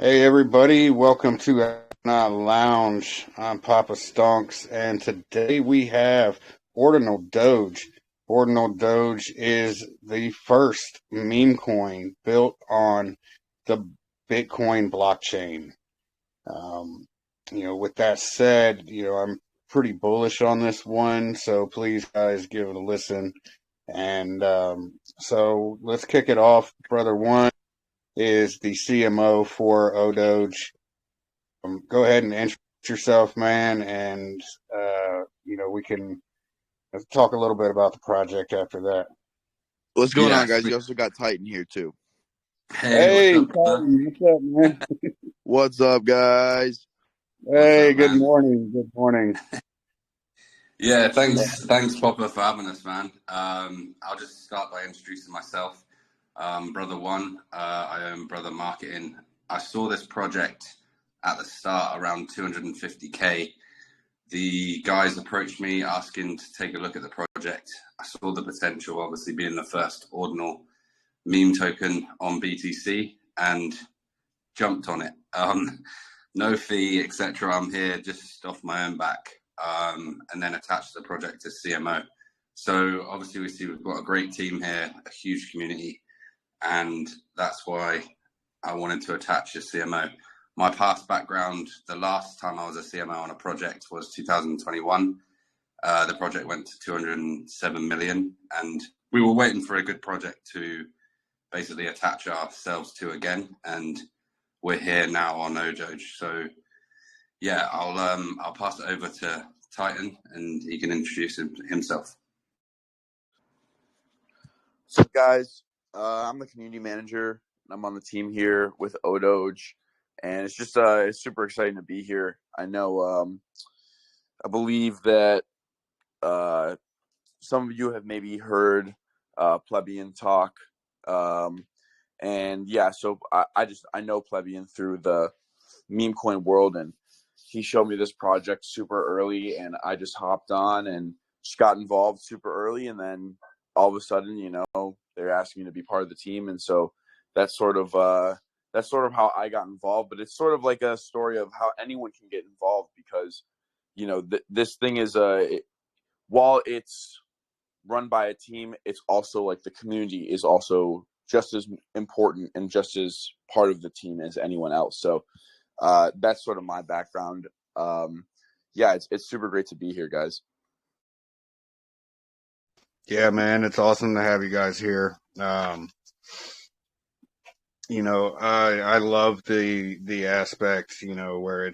Hey everybody, welcome to Astronaut Lounge. I'm Poppa Stonks, and today we have Ordinal Doge. Ordinal Doge is the first meme coin built on the Bitcoin blockchain. Um, with that said, I'm pretty bullish on this one, so please guys give it a listen. And so let's kick it off. Brother one is the CMO for Odoge. Go ahead and introduce yourself, man, and we can talk a little bit about the project after that. What's going Yeah. on, guys? You also got Titan here too. Hey, Hey, what's up, brother? Colin, what's up, man? What's up, guys? Hey, up, good man? morning. Good morning. Yeah, thanks, Poppa, for having us, man. I'll just start by introducing myself. Brother One, I own Brother Marketing. I saw this project at the start around 250K. The guys approached me asking to take a look at the project. I saw the potential, obviously being the first ordinal meme token on BTC, and jumped on it. No fee, etc. I'm here just off my own back, and then attached the project as CMO. So obviously we see we've got a great team here, a huge community, and that's why I wanted to attach as CMO. My past background, the last time I was a CMO on a project was 2021. The project went to 207 million, and we were waiting for a good project to basically attach ourselves to again, and we're here now on Odoge. So yeah, I'll pass it over to Titan, and he can introduce himself. So, guys, I'm the community manager, and I'm on the team here with Odoge, and it's just it's super exciting to be here. I know, I believe that some of you have maybe heard Plebeian talk, and yeah, so I know Plebeian through the meme coin world, and he showed me this project super early, and I just hopped on and just got involved super early, and then all of a sudden, they're asking me to be part of the team, and so that's sort of how I got involved. But it's sort of like a story of how anyone can get involved, because this thing is while it's run by a team, it's also like the community is also just as important and just as part of the team as anyone else. So that's sort of my background. Yeah, it's super great to be here, guys. Yeah, man, it's awesome to have you guys here. I love the aspect, where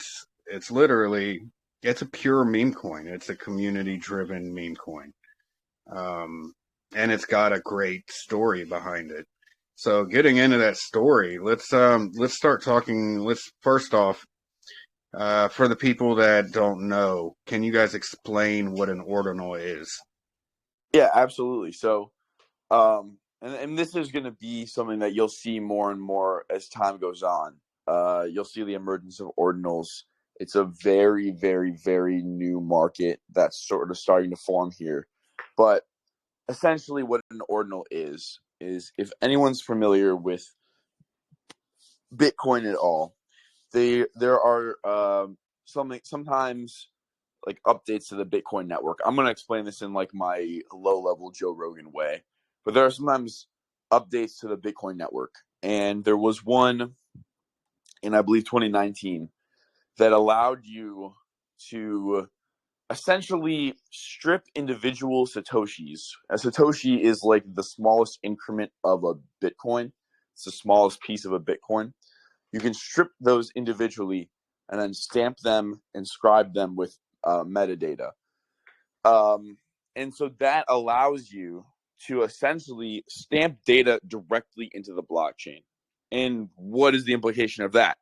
it's literally it's a pure meme coin. It's a community driven meme coin. And it's got a great story behind it. So getting into that story, let's start talking. Let's first off, for the people that don't know, can you guys explain what an ordinal is? Yeah, absolutely. So, and this is going to be something that you'll see more and more as time goes on. You'll see the emergence of ordinals. It's a very, very, very new market that's sort of starting to form here. But essentially what an ordinal is if anyone's familiar with Bitcoin at all, there are sometimes like updates to the Bitcoin network. I'm going to explain this in like my low level Joe Rogan way, but there are sometimes updates to the Bitcoin network, and there was one in, I believe, 2019 that allowed you to essentially strip individual Satoshis. A Satoshi is like the smallest increment of a Bitcoin. It's the smallest piece of a Bitcoin. You can strip those individually and then stamp them, inscribe them with metadata. And so that allows you to essentially stamp data directly into the blockchain. And what is the implication of that?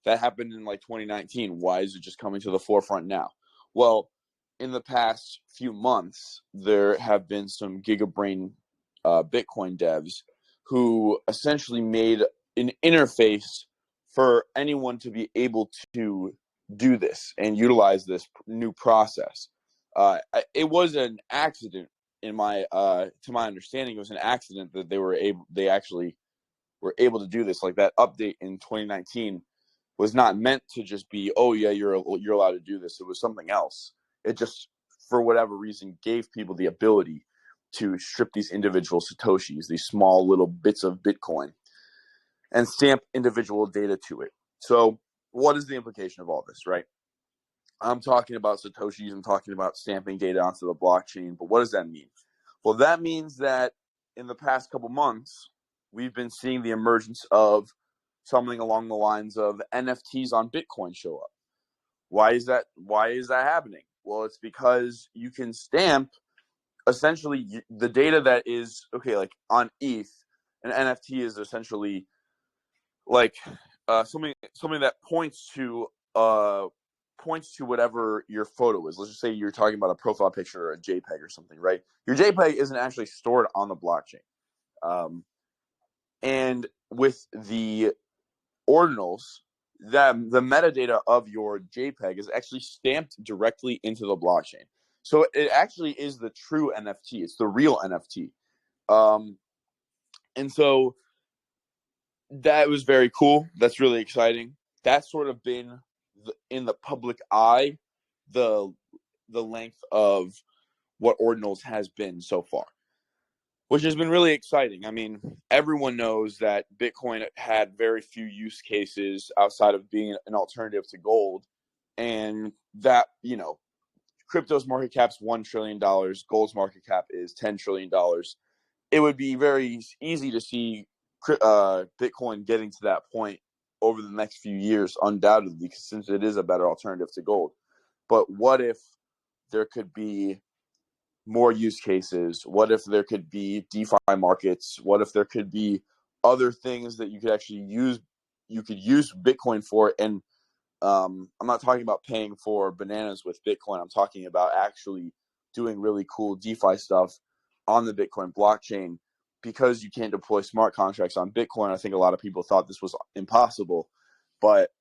That happened in like 2019. Why is it just coming to the forefront now? Well, in the past few months, there have been some gigabrain Bitcoin devs who essentially made an interface for anyone to be able to do this and utilize this new process. It was an accident to my understanding. It was an accident that they actually were able to do this. Like that update in 2019 was not meant to just be, oh yeah, you're allowed to do this. It was something else. It just, for whatever reason, gave people the ability to strip these individual Satoshis, these small little bits of Bitcoin, and stamp individual data to it. So what is the implication of all this, right? I'm talking about Satoshis, I'm talking about stamping data onto the blockchain, but what does that mean? Well, that means that in the past couple months, we've been seeing the emergence of something along the lines of NFTs on Bitcoin show up. Why is that happening? Well, it's because you can stamp essentially the data that is, okay, like on ETH, an NFT is essentially like something that points to whatever your photo is. Let's just say you're talking about a profile picture or a JPEG or something, right? Your JPEG isn't actually stored on the blockchain. And with the ordinals, that the metadata of your JPEG is actually stamped directly into the blockchain. So it actually is the true NFT. It's the real NFT. And so that was very cool. That's really exciting. That's sort of been in the public eye, the length of what Ordinals has been so far, which has been really exciting. I mean, everyone knows that Bitcoin had very few use cases outside of being an alternative to gold, and that, crypto's market cap's $1 trillion, gold's market cap is $10 trillion. It would be very easy to see Bitcoin getting to that point over the next few years, undoubtedly, since it is a better alternative to gold. But what if there could be more use cases? What if there could be DeFi markets? What if there could be other things that you could actually use? You could use Bitcoin for. And I'm not talking about paying for bananas with Bitcoin. I'm talking about actually doing really cool DeFi stuff on the Bitcoin blockchain. Because you can't deploy smart contracts on Bitcoin, I think a lot of people thought this was impossible. But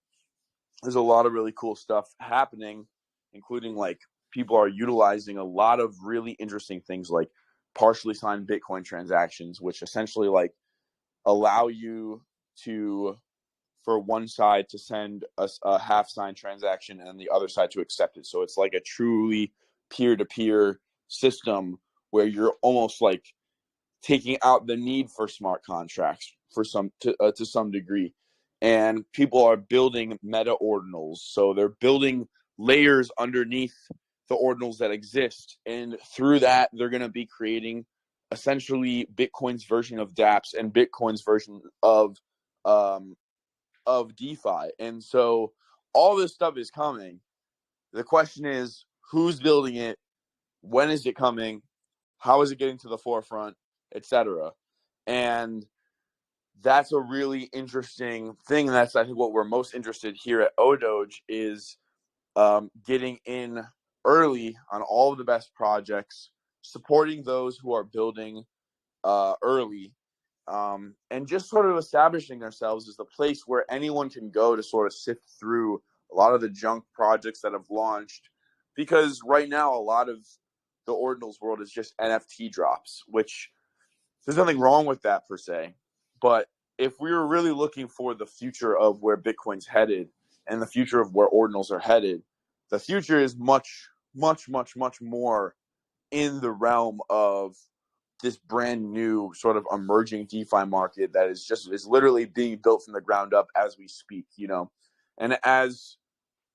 there's a lot of really cool stuff happening, including like people are utilizing a lot of really interesting things like partially signed Bitcoin transactions, which essentially like allow you to, for one side to send a half signed transaction and the other side to accept it. So it's like a truly peer-to-peer system where you're almost like taking out the need for smart contracts to some degree. And people are building meta ordinals. So they're building layers underneath the ordinals that exist. And through that, they're going to be creating essentially Bitcoin's version of dApps and Bitcoin's version of DeFi. And so all this stuff is coming. The question is, who's building it? When is it coming? How is it getting to the forefront, etc.? And that's a really interesting thing. That's, I think, what we're most interested here at Odoge is getting in early on all of the best projects, supporting those who are building early, and just sort of establishing ourselves as the place where anyone can go to sort of sift through a lot of the junk projects that have launched. Because right now, a lot of the Ordinals world is just NFT drops, which there's nothing wrong with that per se. But if we were really looking for the future of where Bitcoin's headed and the future of where Ordinals are headed, the future is much, much, much, much more in the realm of this brand new sort of emerging DeFi market that is literally being built from the ground up as we speak, And as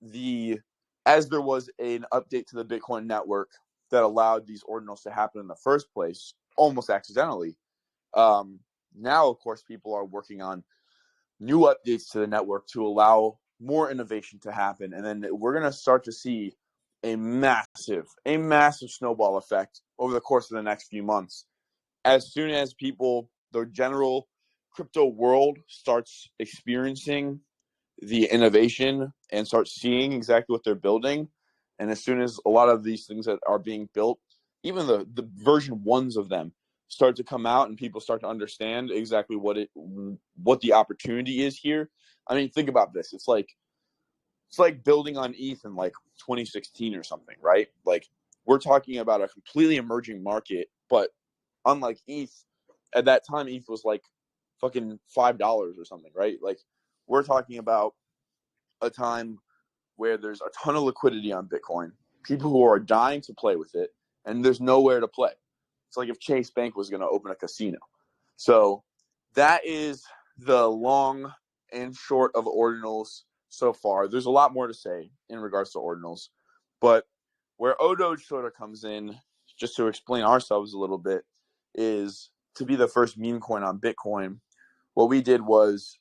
there was an update to the Bitcoin network that allowed these ordinals to happen in the first place, almost accidentally, now, of course, people are working on new updates to the network to allow more innovation to happen. And then we're going to start to see a massive snowball effect over the course of the next few months. As soon as the general crypto world starts experiencing the innovation and starts seeing exactly what they're building, and as soon as a lot of these things that are being built, even the version ones of them, start to come out and people start to understand exactly what the opportunity is here. I mean, think about this. It's like building on ETH in like 2016 or something, right? Like, we're talking about a completely emerging market, but unlike ETH, at that time, ETH was like fucking $5 or something, right? Like, we're talking about a time where there's a ton of liquidity on Bitcoin, people who are dying to play with it, and there's nowhere to play. It's like if Chase Bank was going to open a casino. So that is the long and short of ordinals so far. There's a lot more to say in regards to ordinals, but where Odoge sort of comes in, just to explain ourselves a little bit, is to be the first meme coin on Bitcoin. What we did was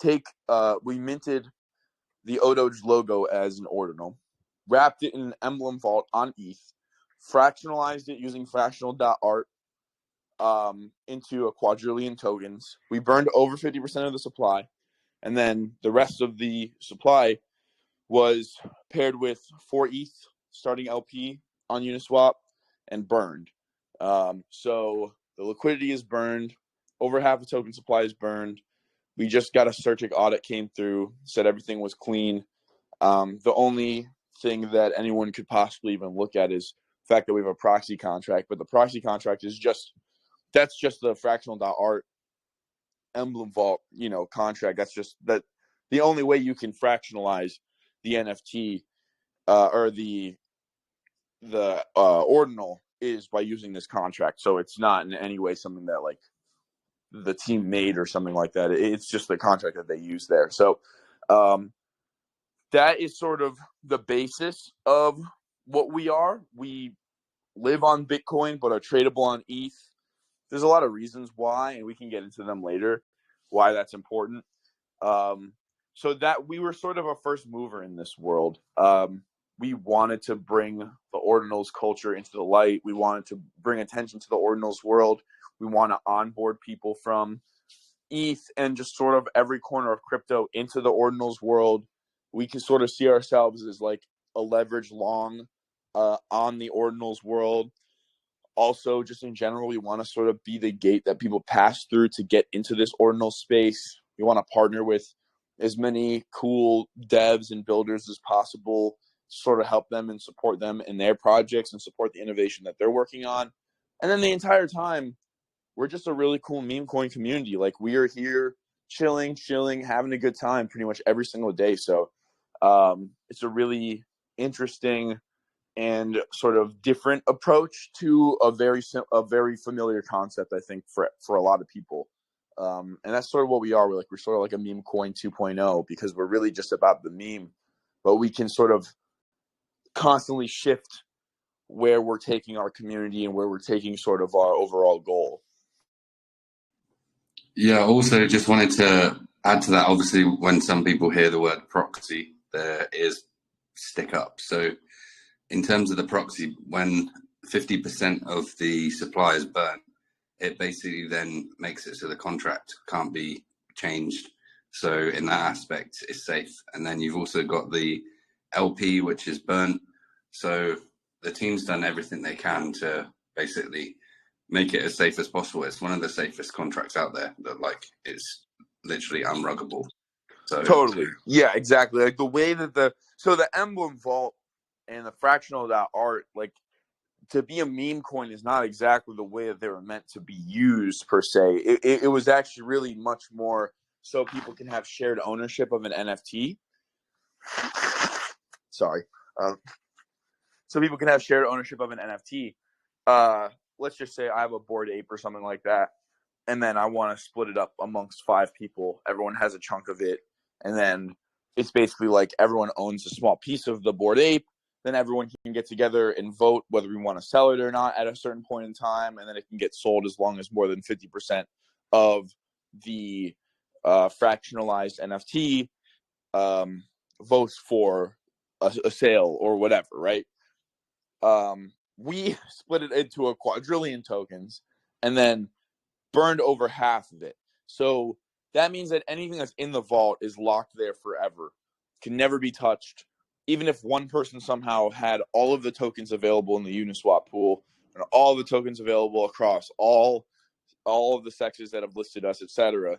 we minted the Odoge logo as an ordinal, wrapped it in an emblem vault on ETH, fractionalized it using fractional.art into a quadrillion tokens. We burned over 50% of the supply, and then the rest of the supply was paired with 4 ETH starting LP on Uniswap and burned. So the liquidity is burned. Over half the token supply is burned. We just got a Certic audit came through, said everything was clean. The only thing that anyone could possibly even look at is the fact that we have a proxy contract, but the proxy contract is just the fractional.art emblem vault, contract. That's just that the only way you can fractionalize the NFT or the ordinal is by using this contract. So it's not in any way something that like the team made or something like that. It's just the contract that they use there. So that is sort of the basis of what we are. We live on Bitcoin, but are tradable on ETH. There's a lot of reasons why, and we can get into them later, why that's important. So that we were sort of a first mover in this world. We wanted to bring the ordinals culture into the light. We wanted to bring attention to the ordinals world. We want to onboard people from ETH and just sort of every corner of crypto into the ordinals world. We can sort of see ourselves as like a leverage long on the ordinals world. Also, just in general, we want to sort of be the gate that people pass through to get into this ordinal space. We want to partner with as many cool devs and builders as possible, sort of help them and support them in their projects and support the innovation that they're working on. And then the entire time, we're just a really cool meme coin community. Like, we are here chilling, having a good time pretty much every single day. So it's a really interesting and sort of different approach to a very familiar concept, I think, for a lot of people. And that's sort of what we are. We're sort of like a meme coin 2.0 because we're really just about the meme, but we can sort of constantly shift where we're taking our community and where we're taking sort of our overall goal. Yeah, also just wanted to add to that. Obviously, when some people hear the word proxy, their ears stick up. So in terms of the proxy, when 50% of the supply is burnt, it basically then makes it so the contract can't be changed. So in that aspect, it's safe. And then you've also got the LP, which is burnt. So the team's done everything they can to basically make it as safe as possible. It's one of the safest contracts out there that like it's literally unruggable. So totally. Yeah, exactly. Like the way that the emblem vault and the fractional.art, like, to be a meme coin is not exactly the way that they were meant to be used per se. It was actually really much more so people can have shared ownership of an NFT. Sorry. So people can have shared ownership of an NFT. Let's just say I have a Bored Ape or something like that, and then I want to split it up amongst 5 people. Everyone has a chunk of it, and then it's basically like everyone owns a small piece of the Bored Ape. Then everyone can get together and vote whether we want to sell it or not at a certain point in time, and then it can get sold as long as more than 50% of the fractionalized NFT votes for a sale or whatever, right? We split it into a quadrillion tokens and then burned over half of it. So that means that anything that's in the vault is locked there forever, can never be touched. Even if one person somehow had all of the tokens available in the Uniswap pool and all the tokens available across all of the sexes that have listed us, etc.,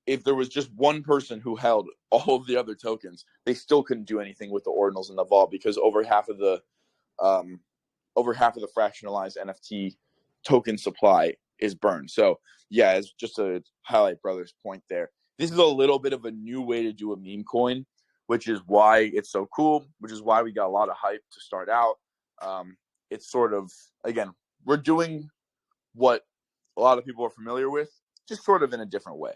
if there was just one person who held all of the other tokens, they still couldn't do anything with the ordinals in the vault because over half of the fractionalized NFT token supply is burned. So yeah, it's just to highlight brother's point there. this is a little bit of a new way to do a meme coin, which is why it's so cool, which is why we got a lot of hype to start out. It's sort of, again, we're doing what a lot of people are familiar with, just sort of in a different way.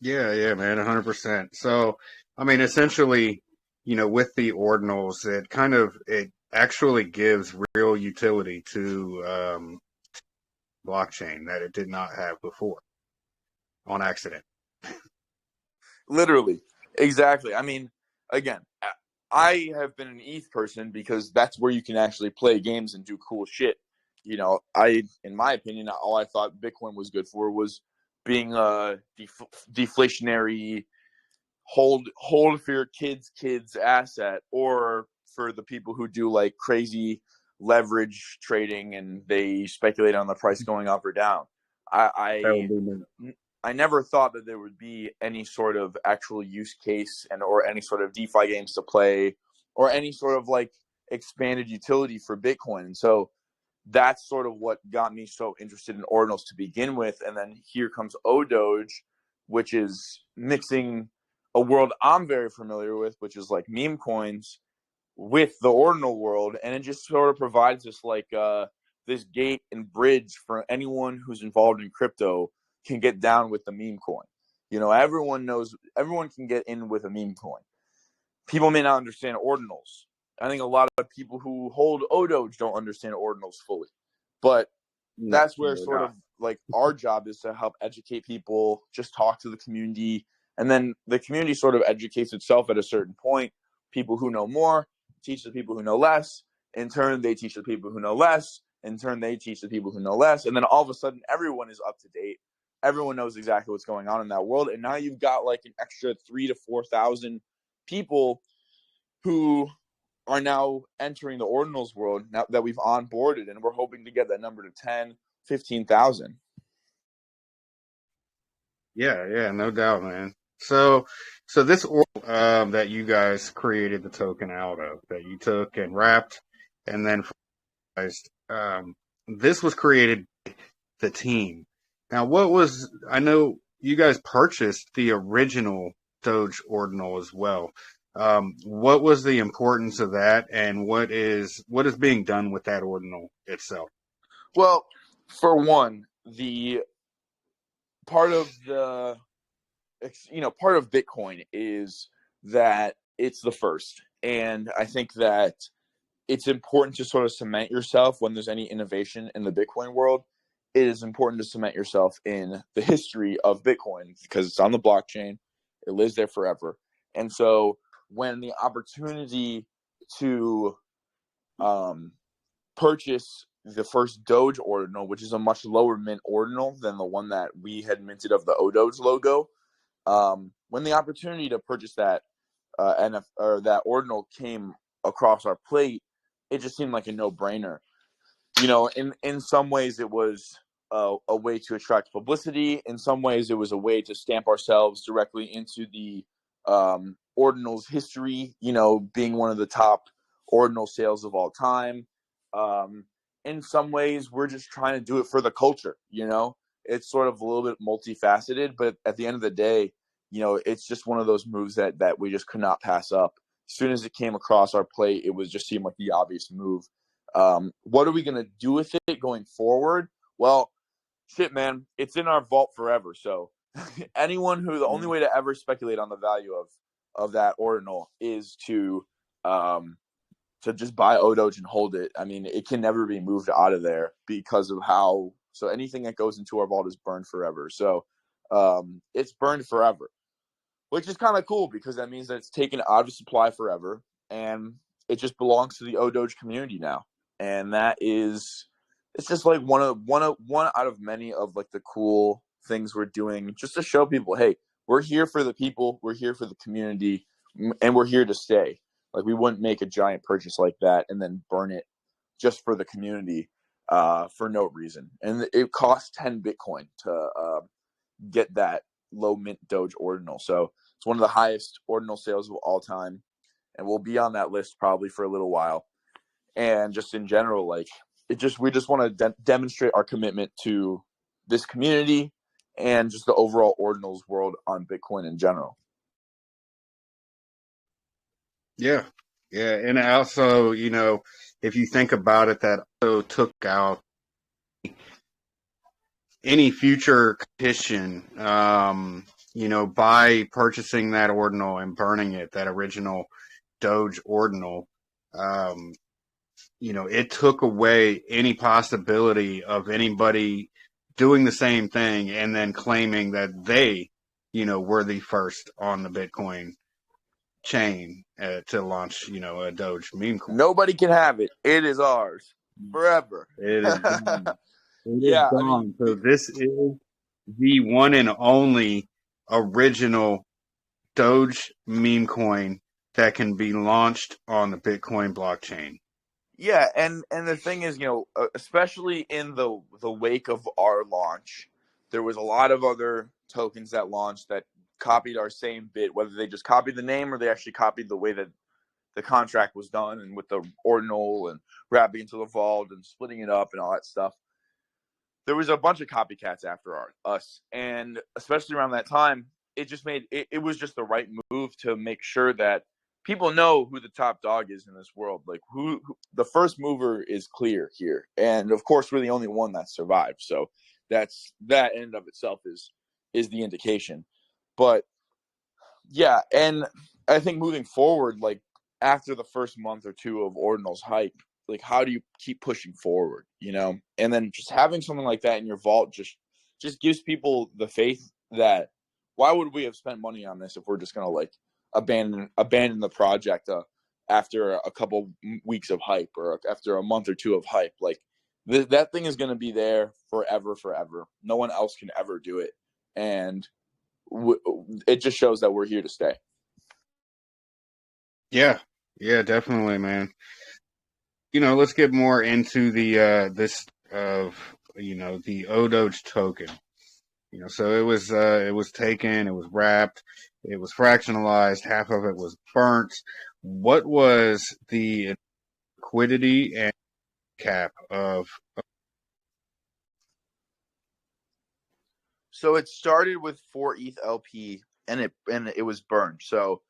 Yeah, man, 100%. So, I mean, essentially, with the ordinals, it actually gives real utility to blockchain that it did not have before on accident. Literally. Exactly. I mean, again, I have been an ETH person because that's where you can actually play games and do cool shit. In my opinion, all I thought Bitcoin was good for was being a deflationary hold for your kids asset, or for the people who do like crazy leverage trading and they speculate on the price going up or down. I never thought that there would be any sort of actual use case or any sort of DeFi games to play or any sort of like expanded utility for Bitcoin. And so that's sort of what got me so interested in ordinals to begin with. And then here comes Odoge, which is mixing a world I'm very familiar with, which is like meme coins, with the ordinal world. And it just sort of provides this like this gate and bridge for anyone who's involved in crypto can get down with the meme coin. Everyone can get in with a meme coin. People may not understand ordinals. I think a lot of people who hold Odoge don't understand ordinals fully. But that's where sort of like our job is to help educate people, just talk to the community. And then the community sort of educates itself at a certain point. People who know more teach the people who know less. In turn, they teach the people who know less. In turn, they teach the people who know less. And then all of a sudden, everyone is up to date. Everyone knows exactly what's going on in that world. And now you've got like an extra 3,000 to 4,000 people who are now entering the ordinals world now that we've onboarded, and we're hoping to get that number to 10, 15,000. Yeah, no doubt, man. So this that you guys created the token out of, that you took and wrapped and then this was created by the team. Now, I know you guys purchased the original Doge ordinal as well. What was the importance of that, and what is being done with that ordinal itself? Well, for one, the part of Bitcoin is that it's the first. And I think that it's important to sort of cement yourself when there's any innovation in the Bitcoin world. It is important to cement yourself in the history of Bitcoin because it's on the blockchain. It lives there forever. And so when the opportunity to purchase the first Doge ordinal, which is a much lower mint ordinal than the one that we had minted of the Odoge logo, when the opportunity to purchase that that ordinal came across our plate, it just seemed like a no-brainer. In some ways it was a way to attract publicity. In some ways it was a way to stamp ourselves directly into the ordinals history, being one of the top ordinal sales of all time. In some ways we're just trying to do it for the culture. It's sort of a little bit multifaceted, but at the end of the day, it's just one of those moves that we just could not pass up. As soon as it came across our plate, it was just seemed like the obvious move. What are we going to do with it going forward? Well, shit, man, it's in our vault forever. So the only way to ever speculate on the value of that ordinal is to just buy Odoge and hold it. I mean, it can never be moved out of there because of so anything that goes into our vault is burned forever. So it's burned forever, which is kind of cool because that means that it's taken out of supply forever and it just belongs to the Odoge community now. And it's just like one out of many of like the cool things we're doing just to show people, hey, we're here for the people, we're here for the community, and we're here to stay. Like, we wouldn't make a giant purchase like that and then burn it just for the community for no reason. And it costs 10 Bitcoin to get that low mint Doge ordinal. So it's one of the highest ordinal sales of all time, and we'll be on that list probably for a little while. And just in general, like, we just want to demonstrate our commitment to this community and just the overall ordinals world on Bitcoin in general. Yeah. Yeah. And also, if you think about it, that also took out any future competition, by purchasing that ordinal and burning it, that original Doge ordinal. It took away any possibility of anybody doing the same thing and then claiming that they, were the first on the Bitcoin chain to launch, a Doge meme coin. Nobody can have it. It is ours forever. It is gone. It is Yeah, I gone. mean, So this is the one and only original Doge meme coin that can be launched on the Bitcoin blockchain. yeah, and the thing is, especially in the wake of our launch, there was a lot of other tokens that launched that copied our same bit, whether they just copied the name or they actually copied the way that the contract was done, and with the ordinal and wrapping into the vault and splitting it up and all that stuff. There was a bunch of copycats after us, and especially around that time, it just made it was just the right move to make sure that people know who the top dog is in this world. Like who the first mover is clear here, and of course we're the only one that survived. So that in and of itself is the indication. But yeah, and I think moving forward, like after the first month or two of Ordinal's hype, like how do you keep pushing forward, And then just having something like that in your vault just gives people the faith that why would we have spent money on this if we're just gonna like abandon the project after a couple weeks of hype or after a month or two of hype? Like that thing is gonna be there forever. No one else can ever do it, and it just shows that we're here to stay. Yeah, definitely, man. Let's get more into the this of the Odoge token. So it was taken, it was wrapped, it was fractionalized, half of it was burnt. What was the liquidity and cap of? So it started with 4 ETH LP, and it was burned. So,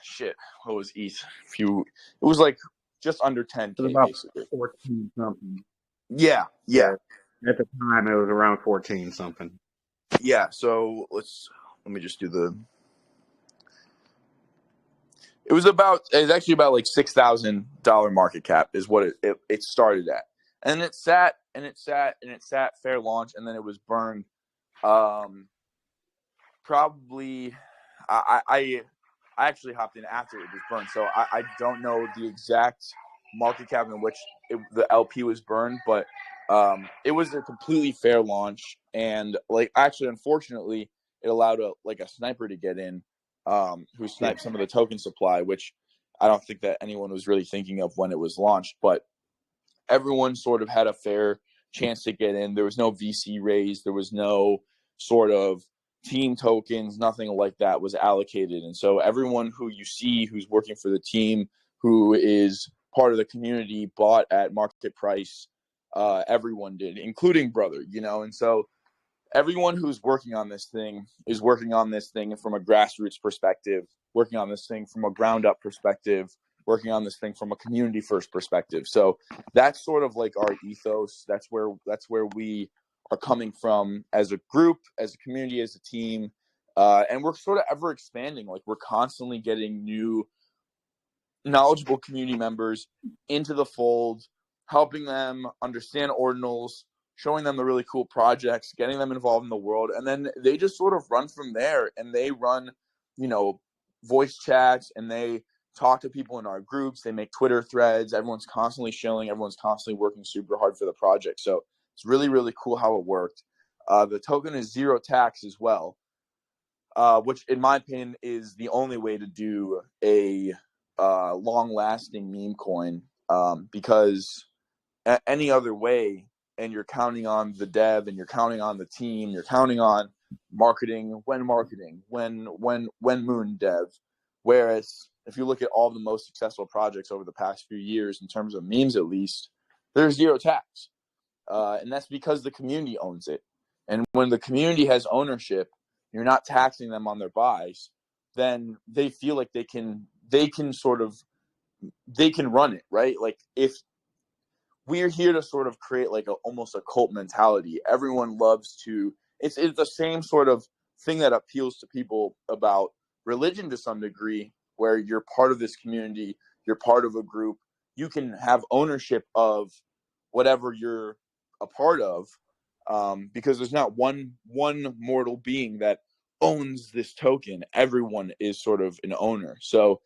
shit, what was ETH? It was like just under 10K About basically. 14 something. Yeah. At the time, it was around 14 something. Yeah. So let me just do the. It's actually about like $6,000 market cap is what it started at, and it sat fair launch, and then it was burned. Probably, I actually hopped in after it was burned, so I don't know the exact market cap in which the LP was burned, but it was a completely fair launch, and like actually, unfortunately, it allowed a sniper to get in, who sniped some of the token supply, which I don't think that anyone was really thinking of when it was launched, but everyone sort of had a fair chance to get in. There was no VC raise, there was no sort of team tokens, nothing like that was allocated. And so everyone who you see who's working for the team, who is part of the community, bought at market price. Everyone did, including Brother, and so everyone who's working on this thing is working on this thing from a grassroots perspective, working on this thing from a ground up perspective, working on this thing from a community first perspective. So that's sort of like our ethos. That's where we are coming from as a group, as a community, as a team. And we're sort of ever expanding. Like we're constantly getting new knowledgeable community members into the fold, helping them understand ordinals, showing them the really cool projects, getting them involved in the world. And then they just sort of run from there, and they run, voice chats, and they talk to people in our groups. They make Twitter threads. Everyone's constantly shilling. Everyone's constantly working super hard for the project. So it's really, really cool how it worked. The token is zero tax as well, which in my opinion is the only way to do a long-lasting meme coin, because any other way, and you're counting on the dev, and you're counting on the team, you're counting on marketing, when moon dev. Whereas if you look at all the most successful projects over the past few years, in terms of memes at least, there's zero tax. And that's because the community owns it. And when the community has ownership, you're not taxing them on their buys, then they feel like they can run it, right? Like, if we're here to sort of create like almost a cult mentality. Everyone loves to, it's the same sort of thing that appeals to people about religion to some degree, where you're part of this community, you're part of a group, you can have ownership of whatever you're a part of, because there's not one mortal being that owns this token. Everyone is sort of an owner. So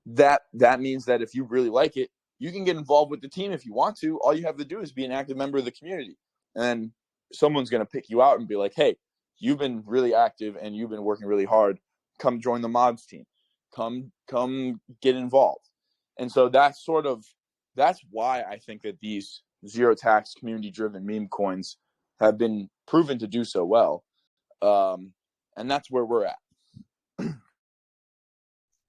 that means that if you really like it, you can get involved with the team if you want to. All you have to do is be an active member of the community. And then someone's going to pick you out and be like, hey, you've been really active and you've been working really hard. Come join the mods team. Come get involved. And so that's why I think that these zero tax community driven meme coins have been proven to do so well. And that's where we're at.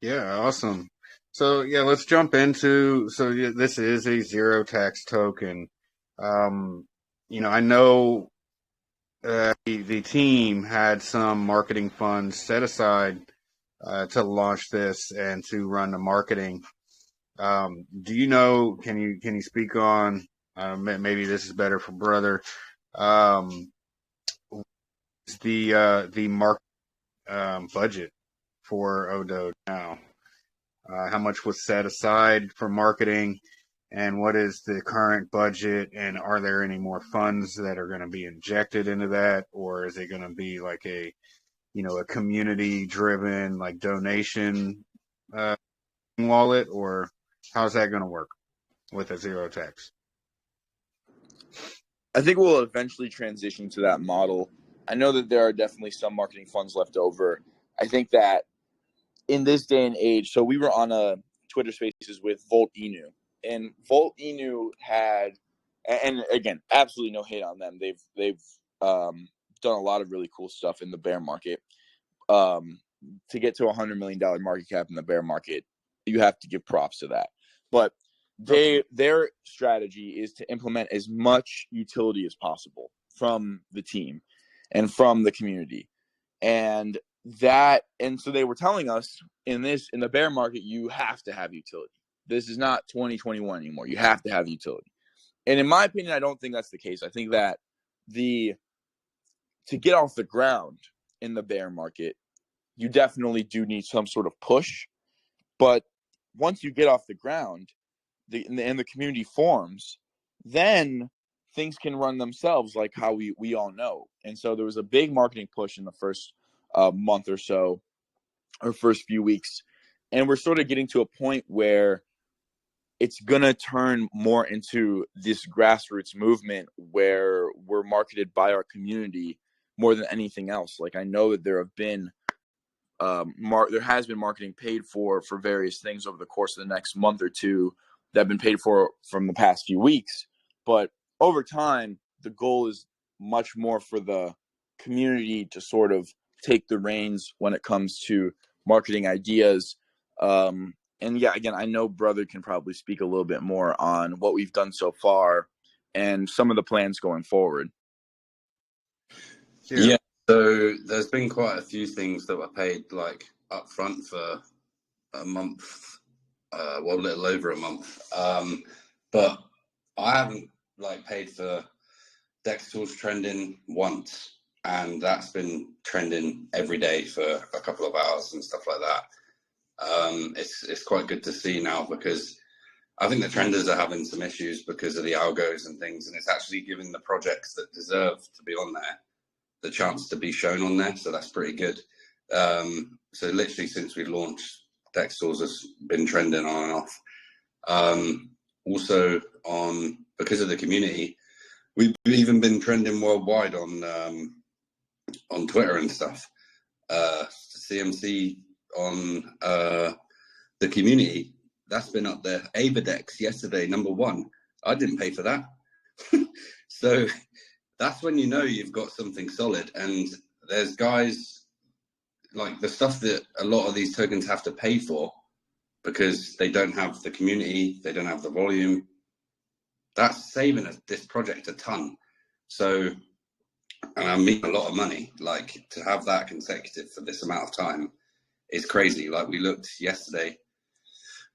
Yeah, awesome. So yeah, let's jump into. So yeah, this is a zero tax token. I know the team had some marketing funds set aside to launch this and to run the marketing. Do you know? Can you speak on? Maybe this is better for brother. The market budget for Odoge now? How much was set aside for marketing, and what is the current budget, and are there any more funds that are going to be injected into that, or is it going to be like a community driven like donation wallet, or how's that going to work with a zero tax? I think we'll eventually transition to that model. I know that there are definitely some marketing funds left over. I think that in this day and age, so we were on a Twitter Spaces with Volt Inu, and Volt Inu had, and again, absolutely no hate on them. They've done a lot of really cool stuff in the bear market. To get to $100 million market cap in the bear market, you have to give props to that. But their strategy is to implement as much utility as possible from the team and from the community. And so they were telling us in the bear market, you have to have utility. This is not 2021 anymore. You have to have utility. And in my opinion, I don't think that's the case. I think that to get off the ground in the bear market, you definitely do need some sort of push. But once you get off the ground, and the community forms, then things can run themselves, like how we all know. And so there was a big marketing push in the first month or so, or first few weeks, and we're sort of getting to a point where it's going to turn more into this grassroots movement where we're marketed by our community more than anything else. Like, I know that there have been there has been marketing paid for various things over the course of the next month or two that have been paid for from the past few weeks. But over time, the goal is much more for the community to sort of take the reins when it comes to marketing ideas. And yeah, again, I know brother can probably speak a little bit more on what we've done so far and some of the plans going forward. Yeah. So there's been quite a few things that were paid like up front for a month, a little over a month. But I haven't like paid for Dex Tools trending once, and that's been trending every day for a couple of hours and stuff like that. It's quite good to see now, because I think the trenders are having some issues because of the algos and things, and it's actually giving the projects that deserve to be on there the chance to be shown on there, so that's pretty good. So literally since we launched, Dex Tools has been trending on and off. Also, because of the community, we've even been trending worldwide on Twitter and stuff. CMC on the community, that's been up there. Avadex yesterday, #1. I didn't pay for that. So that's when you know you've got something solid. And there's guys like the stuff that a lot of these tokens have to pay for because they don't have the community, they don't have the volume. That's saving this project a ton. So and I mean a lot of money. Like, to have that consecutive for this amount of time is crazy. Like, we looked yesterday,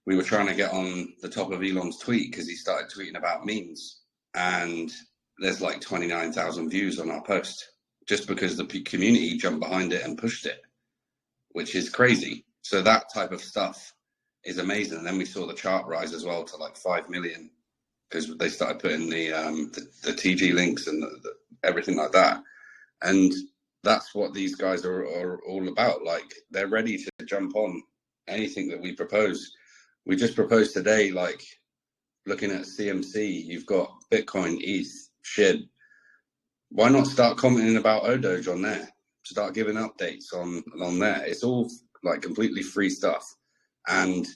we were trying to get on the top of Elon's tweet because he started tweeting about memes, and there's like 29,000 views on our post just because the community jumped behind it and pushed it, which is crazy. So that type of stuff is amazing. And then we saw the chart rise as well to like 5 million because they started putting the TG links and everything like that. And that's what these guys are all about. Like, they're ready to jump on anything that we propose. We just proposed today, like, looking at CMC, you've got Bitcoin, ETH, SHIB. Why not start commenting about Odoge on there? Start giving updates on there. It's all like completely free stuff. And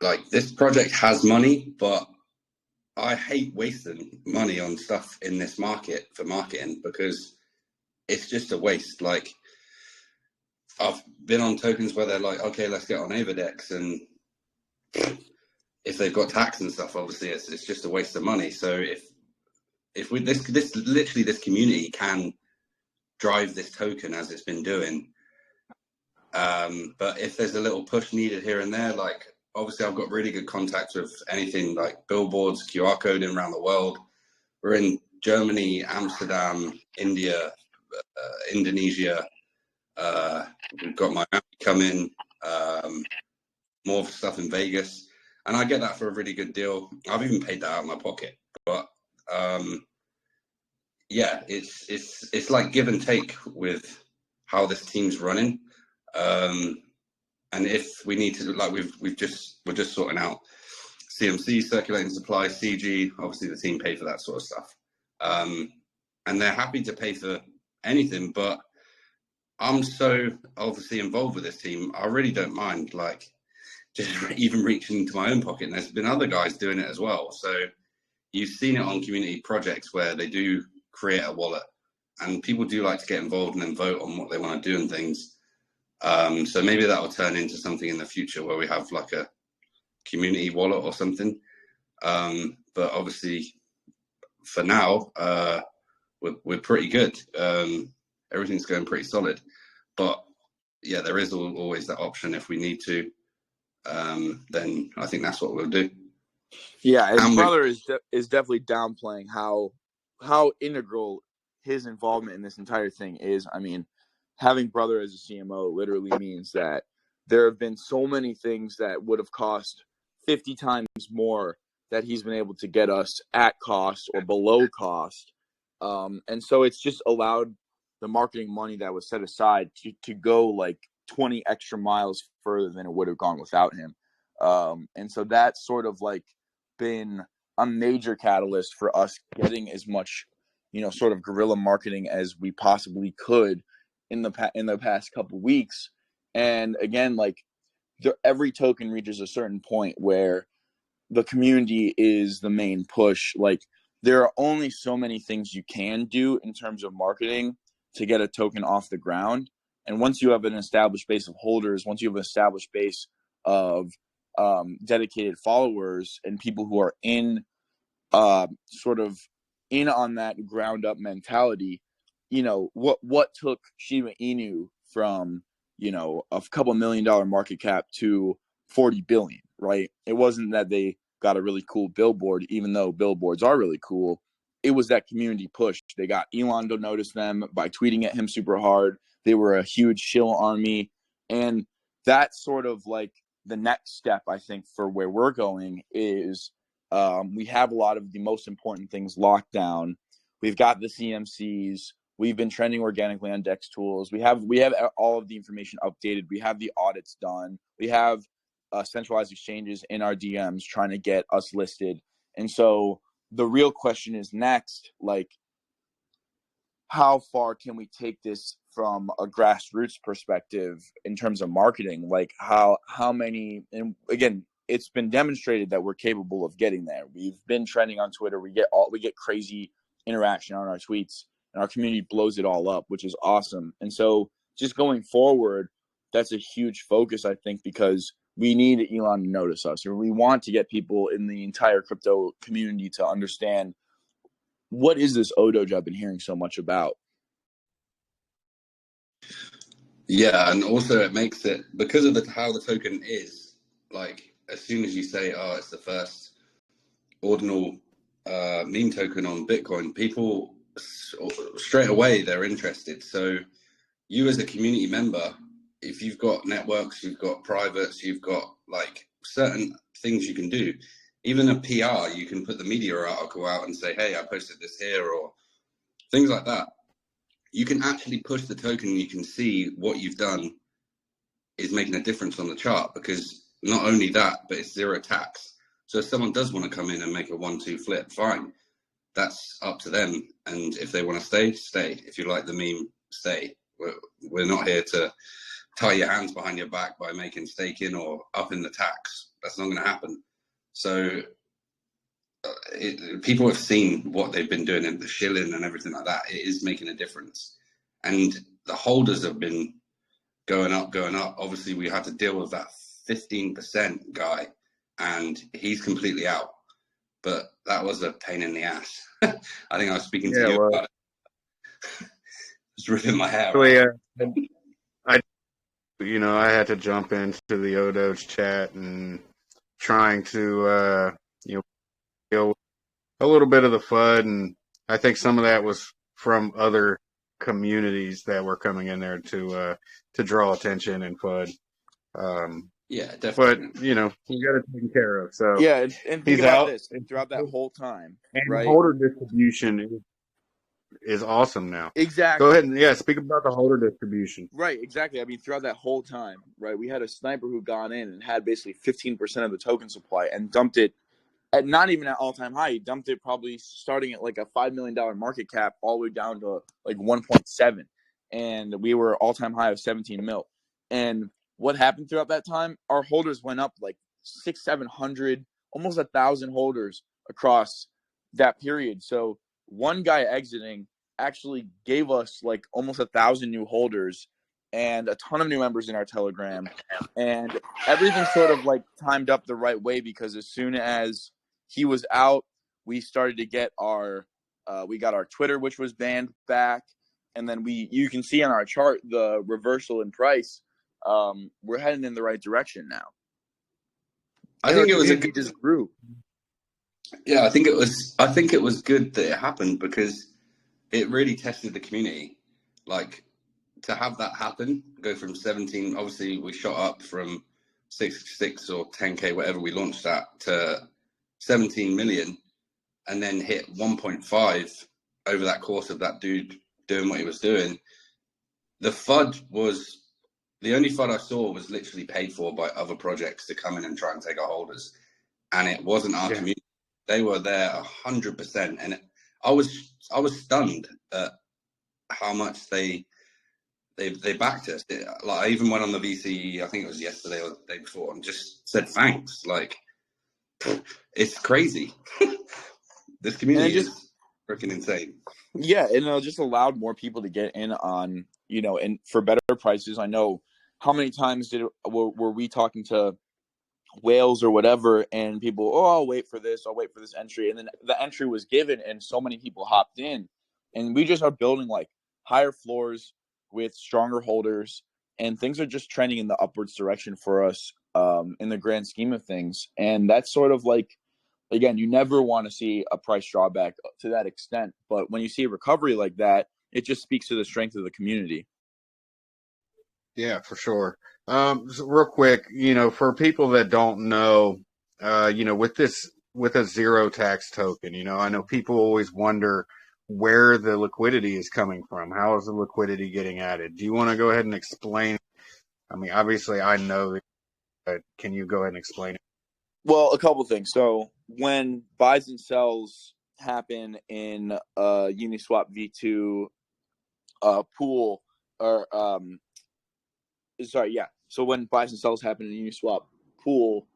like, this project has money, but I hate wasting money on stuff in this market for marketing because it's just a waste. Like, I've been on tokens where they're like, okay, let's get on Avadex, and if they've got tax and stuff, obviously it's just a waste of money. So if we this literally this community can drive this token as it's been doing, but if there's a little push needed here and there, like, obviously I've got really good contacts with anything like billboards, QR coding around the world. We're in Germany, Amsterdam, India, Indonesia. We've got Miami coming, more stuff in Vegas, and I get that for a really good deal. I've even paid that out of my pocket. But yeah, it's like give and take with how this team's running. And if we need to, like, we're just sorting out CMC, circulating supply, CG. Obviously, the team pay for that sort of stuff, and they're happy to pay for anything. But I'm so obviously involved with this team, I really don't mind, like, just even reaching into my own pocket. And there's been other guys doing it as well. So you've seen it on community projects where they do create a wallet, and people do like to get involved and then vote on what they want to do and things. So maybe that will turn into something in the future where we have like a community wallet or something. But obviously, for now, we're pretty good. Everything's going pretty solid. But yeah, there is always that option if we need to. Then I think that's what we'll do. Yeah, his brother is definitely downplaying how integral his involvement in this entire thing is. I mean, having brother as a CMO literally means that there have been so many things that would have cost 50 times more that he's been able to get us at cost or below cost. And so it's just allowed the marketing money that was set aside to go like 20 extra miles further than it would have gone without him. And so that's sort of like been a major catalyst for us getting as much, sort of guerrilla marketing as we possibly could in the past couple weeks. And again, like, every token reaches a certain point where the community is the main push. Like, there are only so many things you can do in terms of marketing to get a token off the ground. And once you have an established base of holders, once you have an established base of dedicated followers and people who are in sort of in on that ground up mentality, what took Shiba Inu from, a couple $1 million market cap to 40 billion, right? It wasn't that they got a really cool billboard, even though billboards are really cool. It was that community push. They got Elon to notice them by tweeting at him super hard. They were a huge shill army. And that's sort of like the next step, I think, for where we're going is we have a lot of the most important things locked down. We've got the CMCs. We've been trending organically on Dex tools. We have all of the information updated. We have the audits done. We have centralized exchanges in our DMs trying to get us listed. And so the real question is next, like, how far can we take this from a grassroots perspective in terms of marketing? Like, how many, and again, it's been demonstrated that we're capable of getting there. We've been trending on Twitter. We get crazy interaction on our tweets, and our community blows it all up, which is awesome. And so just going forward, that's a huge focus, I think, because we need Elon to notice us, or we want to get people in the entire crypto community to understand what is this Odoge I've been hearing so much about? Yeah, and also it makes it, because of how the token is, like as soon as you say, oh, it's the first ordinal meme token on Bitcoin, people straight away they're interested. So you as a community member, if you've got networks, you've got privates, you've got like certain things you can do. Even a PR, you can put the media article out and say, hey, I posted this here, or things like that. You can actually push the token and you can see what you've done is making a difference on the chart, because not only that, but it's zero tax. So if someone does want to come in and make a 1-2 flip, fine. That's up to them. And if they want to stay, stay. If you like the meme, stay. We're not here to tie your hands behind your back by making staking or upping the tax. That's not going to happen. So people have seen what they've been doing in the shilling and everything like that. It is making a difference. And the holders have been going up, going up. Obviously, we had to deal with that 15% guy, and he's completely out. But that was a pain in the ass. I think I was speaking to you about it. Just ripping my hair out. I had to jump into the Odoge chat and trying to, deal with a little bit of the FUD, and I think some of that was from other communities that were coming in there to draw attention and FUD. Yeah, definitely. But, you got it taken care of. So Yeah, and think about this throughout that whole time, and right? Holder distribution is awesome now. Exactly. Go ahead and speak about the holder distribution. Right, exactly. I mean, throughout that whole time, right, we had a sniper who gone in and had basically 15% of the token supply and dumped it at not even at all-time high. He dumped it probably starting at like a $5 million market cap all the way down to like 1.7. And we were all-time high of 17 mil. And what happened throughout that time? Our holders went up like 600-700, almost 1,000 holders across that period. So one guy exiting actually gave us like almost 1,000 new holders and a ton of new members in our Telegram. And everything sort of like timed up the right way, because as soon as he was out, we started to get we got our Twitter, which was banned, back. And then you can see on our chart the reversal in price. We're heading in the right direction now. I think it just grew. Yeah, I think it was good that it happened, because it really tested the community. Like, to have that happen, go from 17, obviously we shot up from 6 or 10K, whatever we launched at, to 17 million, and then hit 1.5 over that course of that dude doing what he was doing. The only FUD I saw was literally paid for by other projects to come in and try and take our holders. And it wasn't our community. They were there 100%. And I was stunned at how much they backed us. Like, I even went on the VC, I think it was yesterday or the day before, and just said thanks. Like, it's crazy. This community is freaking insane. Yeah, and it just allowed more people to get in on, and for better prices. I know how many times were we talking to whales or whatever, and people, I'll wait for this entry, and then the entry was given, and so many people hopped in, and we just are building like higher floors with stronger holders, and things are just trending in the upwards direction for us in the grand scheme of things. And that's sort of like, again, you never want to see a price drawback to that extent, but when you see a recovery like that, it just speaks to the strength of the community. Yeah, for sure. So real quick, for people that don't know, with a zero tax token, I know people always wonder where the liquidity is coming from. How is the liquidity getting added? Do you want to go ahead and explain? I mean, obviously I know, but can you go ahead and explain it? Well, a couple things. So when buys and sells happen in Uniswap V2 pool, so when buys and sells happen in Uniswap pool,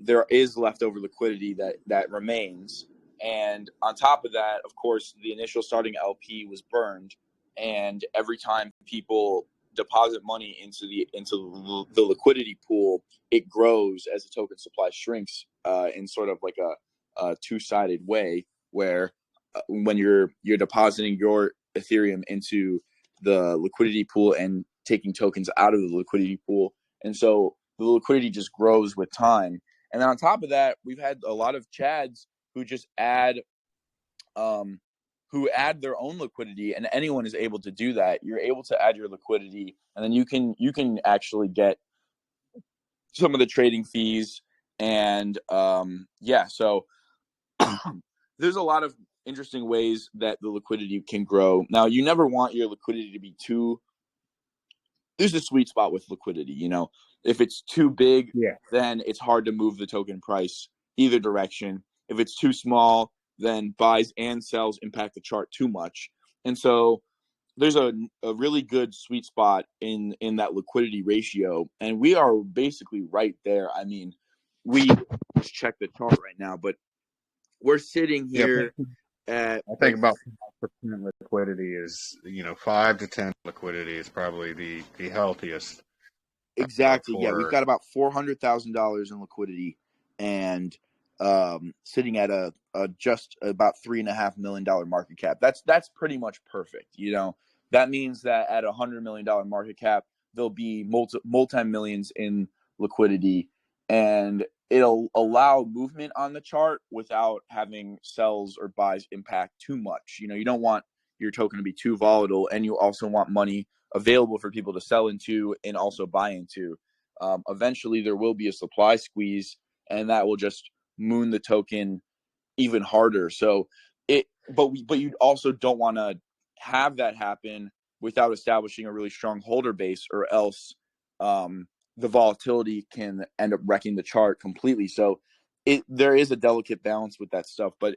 there is leftover liquidity that remains. And on top of that, of course, the initial starting LP was burned, and every time people deposit money into the liquidity pool, it grows as the token supply shrinks in sort of like a two-sided way, where when you're depositing your Ethereum into the liquidity pool and taking tokens out of the liquidity pool. And so the liquidity just grows with time. And then on top of that, we've had a lot of Chads who just add their own liquidity, and anyone is able to do that. You're able to add your liquidity, and then you can actually get some of the trading fees. And so there's a lot of interesting ways that the liquidity can grow. Now, you never want your liquidity to be there's a sweet spot with liquidity. If it's too big, then it's hard to move the token price either direction. If it's too small, then buys and sells impact the chart too much. And so there's a really good sweet spot in that liquidity ratio. And we are basically right there. I mean, we just check the chart right now, but we're sitting here at, I think about 5% liquidity is, 5 to 10 liquidity is probably the healthiest. Exactly. Yeah, we've got about $400,000 in liquidity, and sitting at a just about $3.5 million market cap. That's pretty much perfect. That means that at $100 million market cap, there'll be multi millions in liquidity, and it'll allow movement on the chart without having sells or buys impact too much. You don't want your token to be too volatile, and you also want money available for people to sell into and also buy into. Eventually, there will be a supply squeeze, and that will just moon the token even harder. So but you also don't want to have that happen without establishing a really strong holder base, or else the volatility can end up wrecking the chart completely. So there is a delicate balance with that stuff. But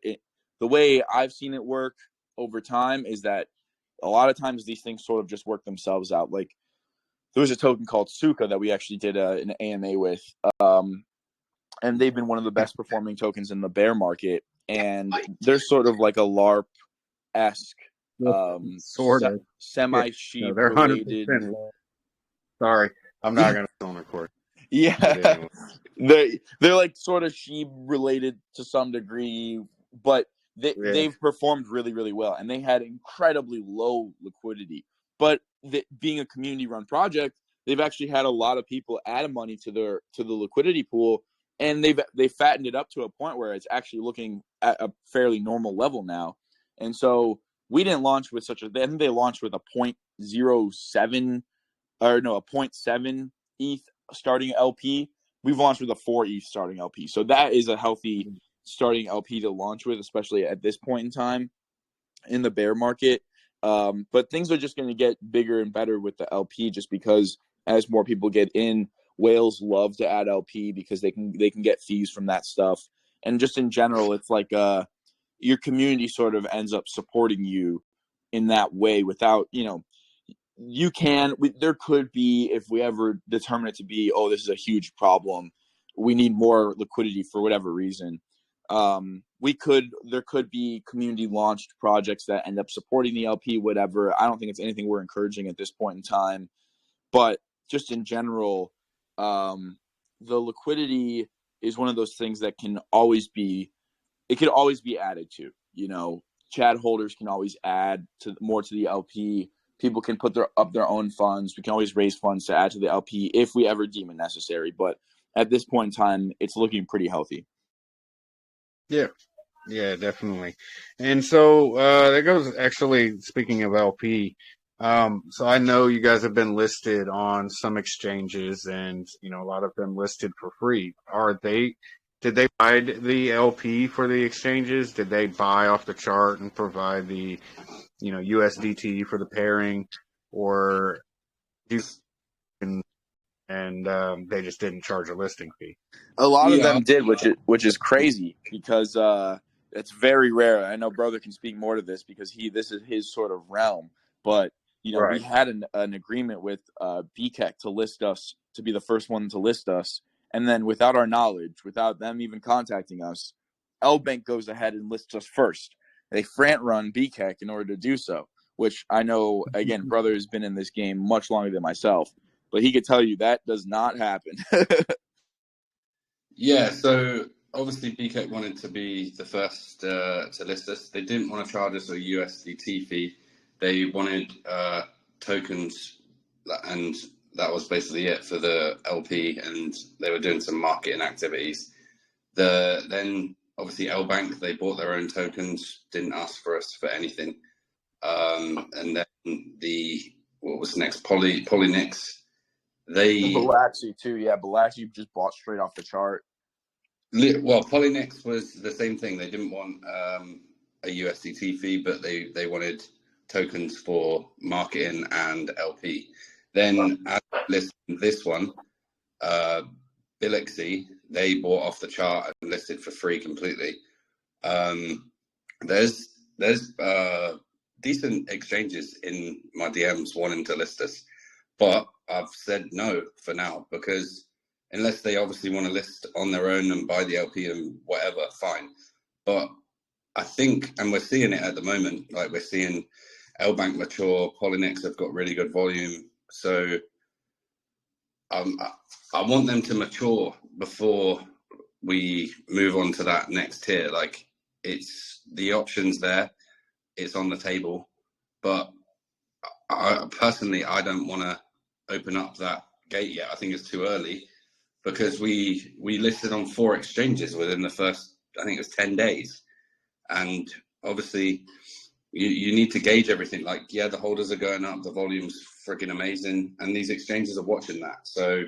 the way I've seen it work over time is that a lot of times these things sort of just work themselves out. Like, there was a token called Suka that we actually did an AMA with, and they've been one of the best performing tokens in the bear market. And they're sort of like a LARP-esque, sort of semi-sheep they're related. 100%. Sorry, I'm not going to film record. Yeah, anyway. They're like sort of sheep related to some degree, but they've performed really, really well, and they had incredibly low liquidity. But being a community-run project, they've actually had a lot of people add money to the liquidity pool, and they fattened it up to a point where it's actually looking at a fairly normal level now. And so we didn't launch with I think they launched with a 0.07 or no, a 0.7 ETH starting LP. We've launched with a 4 ETH starting LP. So that is a healthy starting LP to launch with, especially at this point in time in the bear market. But things are just going to get bigger and better with the LP, just because as more people get in, whales love to add LP because they can get fees from that stuff. And just in general, it's like your community sort of ends up supporting you in that way without, there could be, if we ever determine it to be, this is a huge problem, we need more liquidity for whatever reason. There could be community launched projects that end up supporting the LP, whatever. I don't think it's anything we're encouraging at this point in time, but just in general, the liquidity is one of those things that can always be added to. Chad holders can always add more to the LP. People can put up their own funds. We can always raise funds to add to the LP if we ever deem it necessary. But at this point in time, it's looking pretty healthy. Yeah, definitely. And so that goes, actually, speaking of LP, so I know you guys have been listed on some exchanges, and a lot of them listed for free. Did they provide the LP for the exchanges? Did they buy off the chart and provide the USDT for the pairing, or they just didn't charge a listing fee? A lot of them did, which is crazy, because it's very rare. I know brother can speak more to this because this is his sort of realm. But Right. We had an agreement with BKEC to list us, to be the first one to list us, and then without our knowledge, without them even contacting us, LBank goes ahead and lists us first. They front run BKEC in order to do so, which I know, again, brother has been in this game much longer than myself, but he could tell you that does not happen. Yeah, so obviously BK wanted to be the first to list us. They didn't want to charge us a USDT fee. They wanted tokens, and that was basically it for the LP. And they were doing some marketing activities. Then obviously L Bank, they bought their own tokens, didn't ask for us for anything. And then what was next? Polynix. Bilaxi too, yeah. Bilaxi just bought straight off the chart. Well, Polynix was the same thing. They didn't want a USDT fee, but they wanted tokens for marketing and LP. Then as listed this one, Bilaxi, they bought off the chart and listed for free completely. There's decent exchanges in my DMs wanting to list us, but I've said no for now, because unless they obviously want to list on their own and buy the LP and whatever, fine. But I think, and we're seeing it at the moment, like we're seeing L Bank mature, Polynix have got really good volume. So I want them to mature before we move on to that next tier. Like, it's the options there, it's on the table, but I don't want to open up that gate yet. I think it's too early, because we listed on 4 exchanges within the first, I think it was 10 days. And obviously you need to gauge everything. Like, yeah, the holders are going up, the volume's freaking amazing, and these exchanges are watching that. So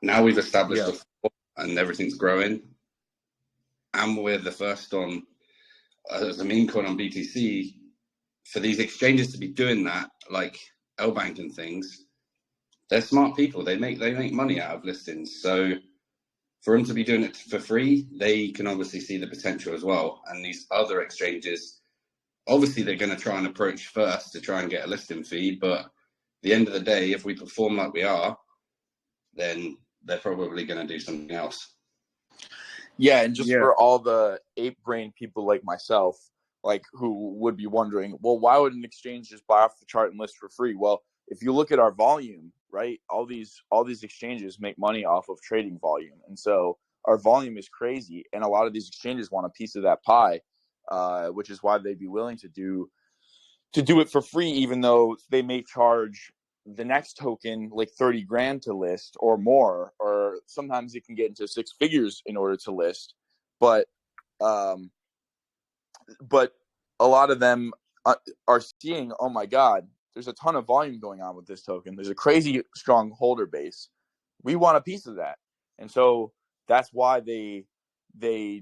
now we've established the floor and everything's growing, and we're the first on as a meme coin on BTC. For these exchanges to be doing that, like L Bank and things, they're smart people. They make money out of listings. So for them to be doing it for free, they can obviously see the potential as well. And these other exchanges, obviously they're going to try and approach first to try and get a listing fee. But at the end of the day, if we perform like we are, then they're probably going to do something else. Yeah, and just for all the ape brain people like myself, like who would be wondering, well, why would an exchange just buy off the chart and list for free? Well, if you look at our volume, right, all these exchanges make money off of trading volume, and so our volume is crazy, and a lot of these exchanges want a piece of that pie, which is why they'd be willing to do it for free, even though they may charge the next token like 30 grand to list or more, or sometimes it can get into 6 figures in order to list. But a lot of them are seeing, oh my God, there's a ton of volume going on with this token. There's a crazy strong holder base. We want a piece of that. And so that's why they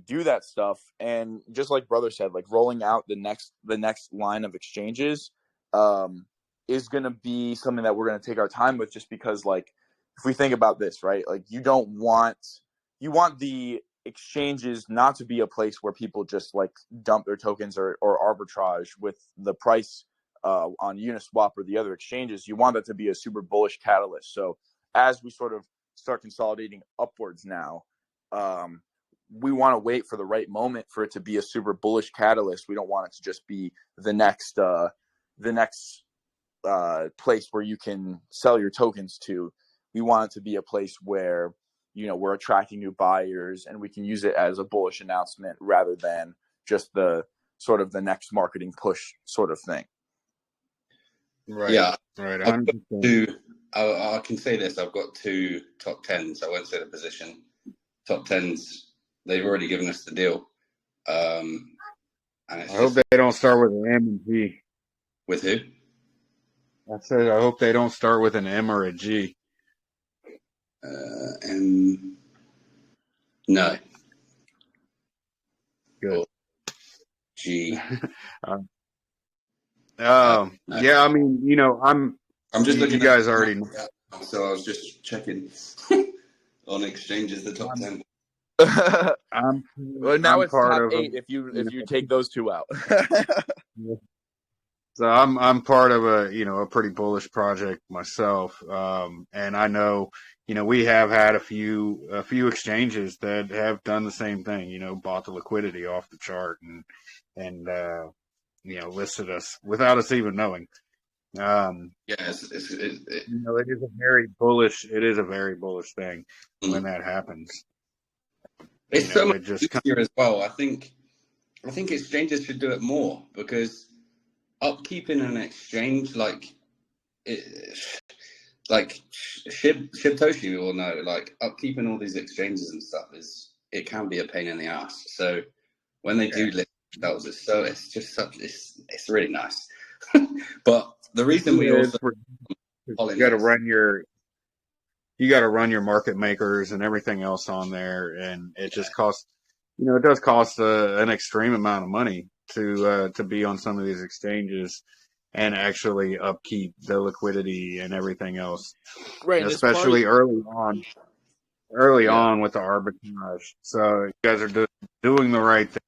do that stuff. And just like brother said, like rolling out the next line of exchanges is going to be something that we're going to take our time with, just because, like, if we think about this, right, like you want the exchanges not to be a place where people just like dump their tokens or arbitrage with the price on Uniswap or the other exchanges. You want that to be a super bullish catalyst. So as we sort of start consolidating upwards now, we want to wait for the right moment for it to be a super bullish catalyst. We don't want it to just be the next place where you can sell your tokens to. We want it to be a place where, you know, we're attracting new buyers and we can use it as a bullish announcement rather than just the sort of the next marketing push sort of thing. Right. Yeah. Right. I can say this. I've got 2 top 10s. I won't say the position. Top 10s. They've already given us the deal. And I hope they don't start with an M and G. With who? I said I hope they don't start with an M or a G. No. Good. G. Yeah, I mean, you know, I'm just looking. You guys already know. So I was just checking on exchanges the top 10. Well, now it's top 8 if you take those 2 out. So I'm part of a pretty bullish project myself, and I know, you know, we have had a few exchanges that have done the same thing, you know, bought the liquidity off the chart and you know, listed us without us even knowing. You know, it is a very bullish thing when that happens. It's so much it just easier as well. I think exchanges should do it more because upkeeping an exchange like Shibtoshi, we all know, like upkeeping all these exchanges and stuff it can be a pain in the ass. So when they do list themselves, it's really nice. But the reason we also you got to run your market makers and everything else on there, and it just costs. It does cost an extreme amount of money to be on some of these exchanges and actually upkeep the liquidity and everything else, Right, and especially early on with the arbitrage. So you guys are doing the right thing.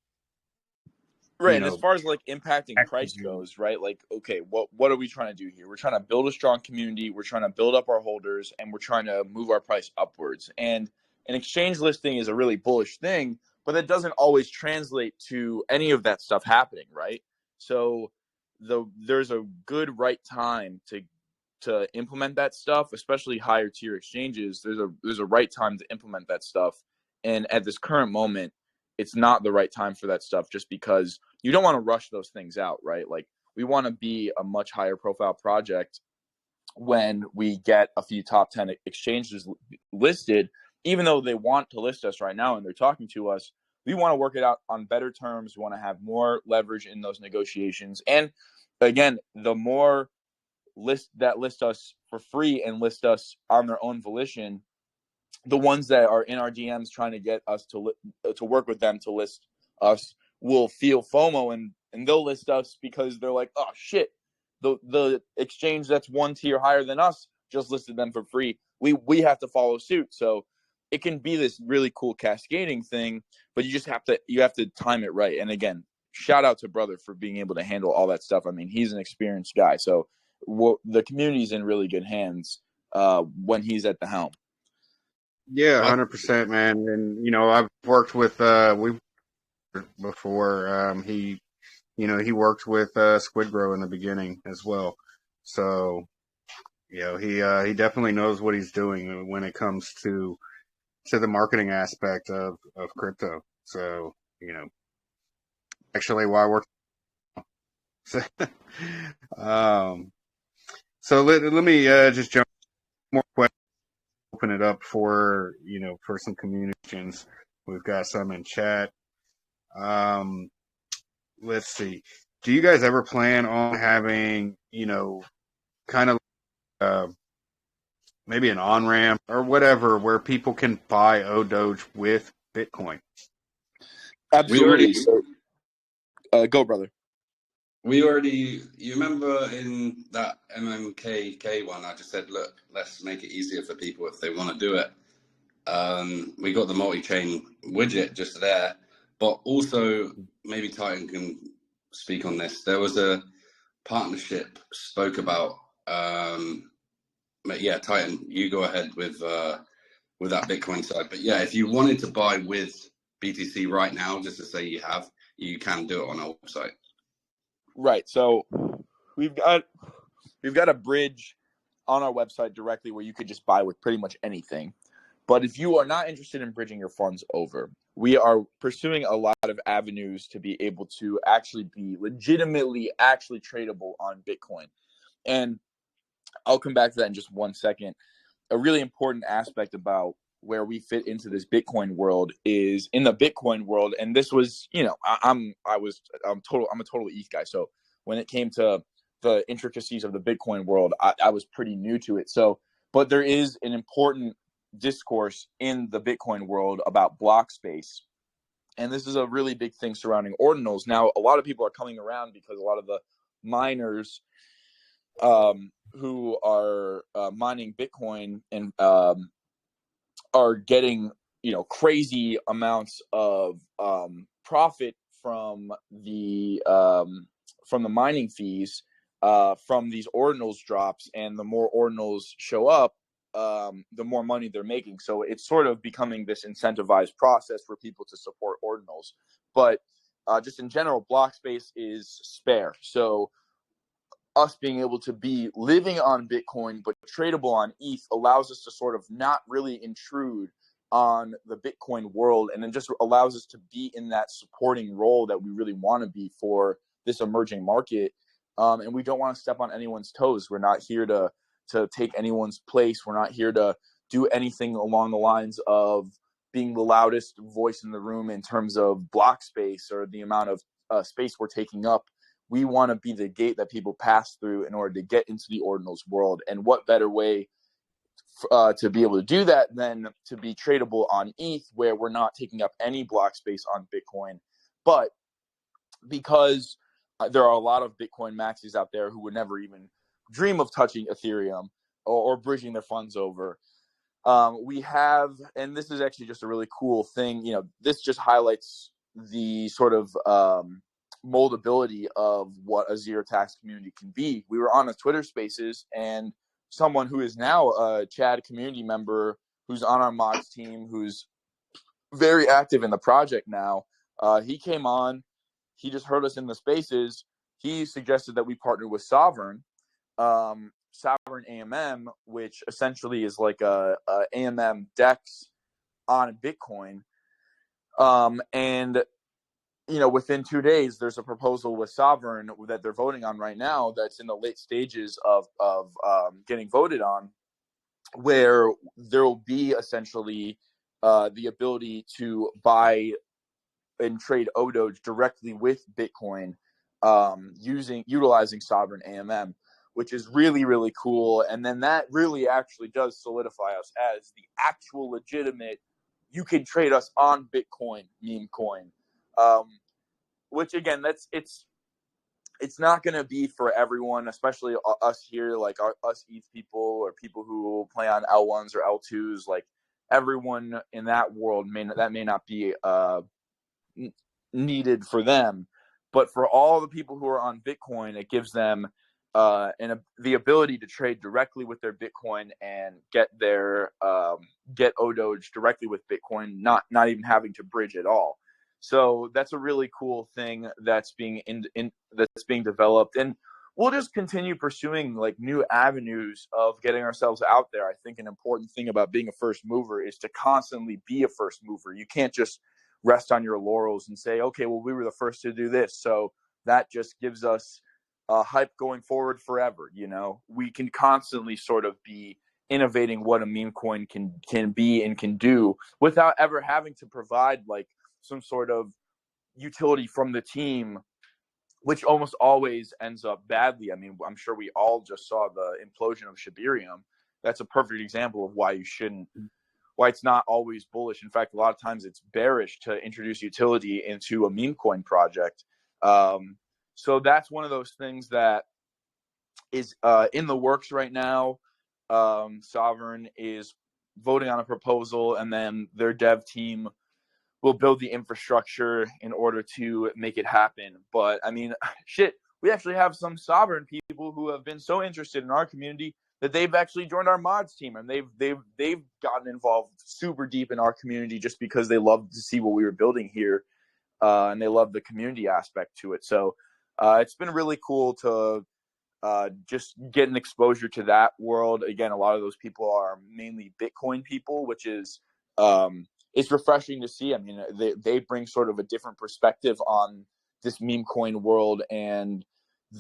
Right, and as far as like impacting price goes, right? Like, okay, what are we trying to do here? We're trying to build a strong community. We're trying to build up our holders, and we're trying to move our price upwards. And an exchange listing is a really bullish thing, but that doesn't always translate to any of that stuff happening, right? So there's a good right time to implement that stuff, especially higher tier exchanges. There's a right time to implement that stuff, and at this current moment, it's not the right time for that stuff just because you don't want to rush those things out, right? Like we want to be a much higher profile project when we get a few top 10 exchanges listed, even though they want to list us right now and they're talking to us. We want to work it out on better terms. We want to have more leverage in those negotiations. And again, the more list us for free and list us on their own volition, the ones that are in our DMs trying to get us to work with them to list us will feel FOMO and they'll list us because they're like, oh shit, the exchange that's one tier higher than us just listed them for free. We have to follow suit. So it can be this really cool cascading thing, but you have to time it right. And again, shout out to brother for being able to handle all that stuff. I mean, he's an experienced guy, so the community's in really good hands when he's at the helm. Yeah, 100%, man. And I've worked with we've before. He worked with Squid Grow in the beginning as well. So he definitely knows what he's doing when it comes to the marketing aspect of crypto. So actually, why we're so let me just jump more questions. Open it up for some communications. We've got some in chat. Let's see. Do you guys ever plan on having kind of maybe an on ramp or whatever where people can buy Odoge with Bitcoin? Absolutely. Go, brother. You remember in that MMKK one, I just said, look, let's make it easier for people if they want to do it. We got the multi-chain widget just there, but also maybe Titan can speak on this. There was a partnership spoke about, but yeah, Titan, you go ahead with that Bitcoin side. But yeah, if you wanted to buy with BTC right now, just to say you can do it on our website. Right. So we've got a bridge on our website directly where you could just buy with pretty much anything. But if you are not interested in bridging your funds over, we are pursuing a lot of avenues to be able to actually be legitimately actually tradable on Bitcoin. And I'll come back to that in just one second. A really important aspect about where we fit into this Bitcoin world is in the Bitcoin world. And this was, I'm a total ETH guy. So when it came to the intricacies of the Bitcoin world, I was pretty new to it. So, but there is an important discourse in the Bitcoin world about block space. And this is a really big thing surrounding ordinals. Now, a lot of people are coming around because a lot of the miners who are mining Bitcoin and are getting crazy amounts of profit from the mining fees from these ordinals drops, and the more ordinals show up, the more money they're making. So it's sort of becoming this incentivized process for people to support ordinals. But just in general, block space is spare. So us being able to be living on Bitcoin but tradable on ETH allows us to sort of not really intrude on the Bitcoin world, and it just allows us to be in that supporting role that we really want to be for this emerging market. And we don't want to step on anyone's toes. We're not here to take anyone's place. We're not here to do anything along the lines of being the loudest voice in the room in terms of block space or the amount of space we're taking up. We want to be the gate that people pass through in order to get into the Ordinals world. And what better way to be able to do that than to be tradable on ETH, where we're not taking up any block space on Bitcoin. But because there are a lot of Bitcoin maxis out there who would never even dream of touching Ethereum or bridging their funds over, we have, and this is actually just a really cool thing, this just highlights the sort of moldability of what a zero tax community can be. We were on a Twitter Spaces, and someone who is now a Chad community member who's on our mods team, who's very active in the project now, he came on. He just heard us in the Spaces. He suggested that we partner with Sovereign, Sovereign AMM, which essentially is like a AMM DEX on Bitcoin. And within 2 days, there's a proposal with Sovereign that they're voting on right now that's in the late stages of getting voted on, where there will be essentially the ability to buy and trade Odoge directly with Bitcoin, utilizing Sovereign AMM, which is really, really cool. And then that really actually does solidify us as the actual legitimate, you can trade us on Bitcoin meme coin. Which again, it's not going to be for everyone, especially us here, like us ETH people or people who play on L1s or L2s. Like everyone in that world may not be needed for them, but for all the people who are on Bitcoin, it gives them the ability to trade directly with their Bitcoin and get their get Odoge directly with Bitcoin, not even having to bridge at all. So that's a really cool thing that's being that's being developed, and we'll just continue pursuing like new avenues of getting ourselves out there. I think an important thing about being a first mover is to constantly be a first mover. You can't just rest on your laurels and say, okay, well, we were the first to do this, so that just gives us hype going forward forever. We can constantly sort of be innovating what a meme coin can be and can do without ever having to provide like some sort of utility from the team, which almost always ends up badly. I mean, I'm sure we all just saw the implosion of Shibarium. That's a perfect example of why it's not always bullish. In fact, a lot of times it's bearish to introduce utility into a meme coin project. So that's one of those things that is in the works right now. Sovereign is voting on a proposal, and then their dev team will build the infrastructure in order to make it happen. But I mean, shit, we actually have some Sovereign people who have been so interested in our community that they've actually joined our mods team, and they've gotten involved super deep in our community just because they love to see what we were building here, and they love the community aspect to it. So it's been really cool to just get an exposure to that world. Again, a lot of those people are mainly Bitcoin people, which is it's refreshing to see. I mean, they bring sort of a different perspective on this meme coin world, and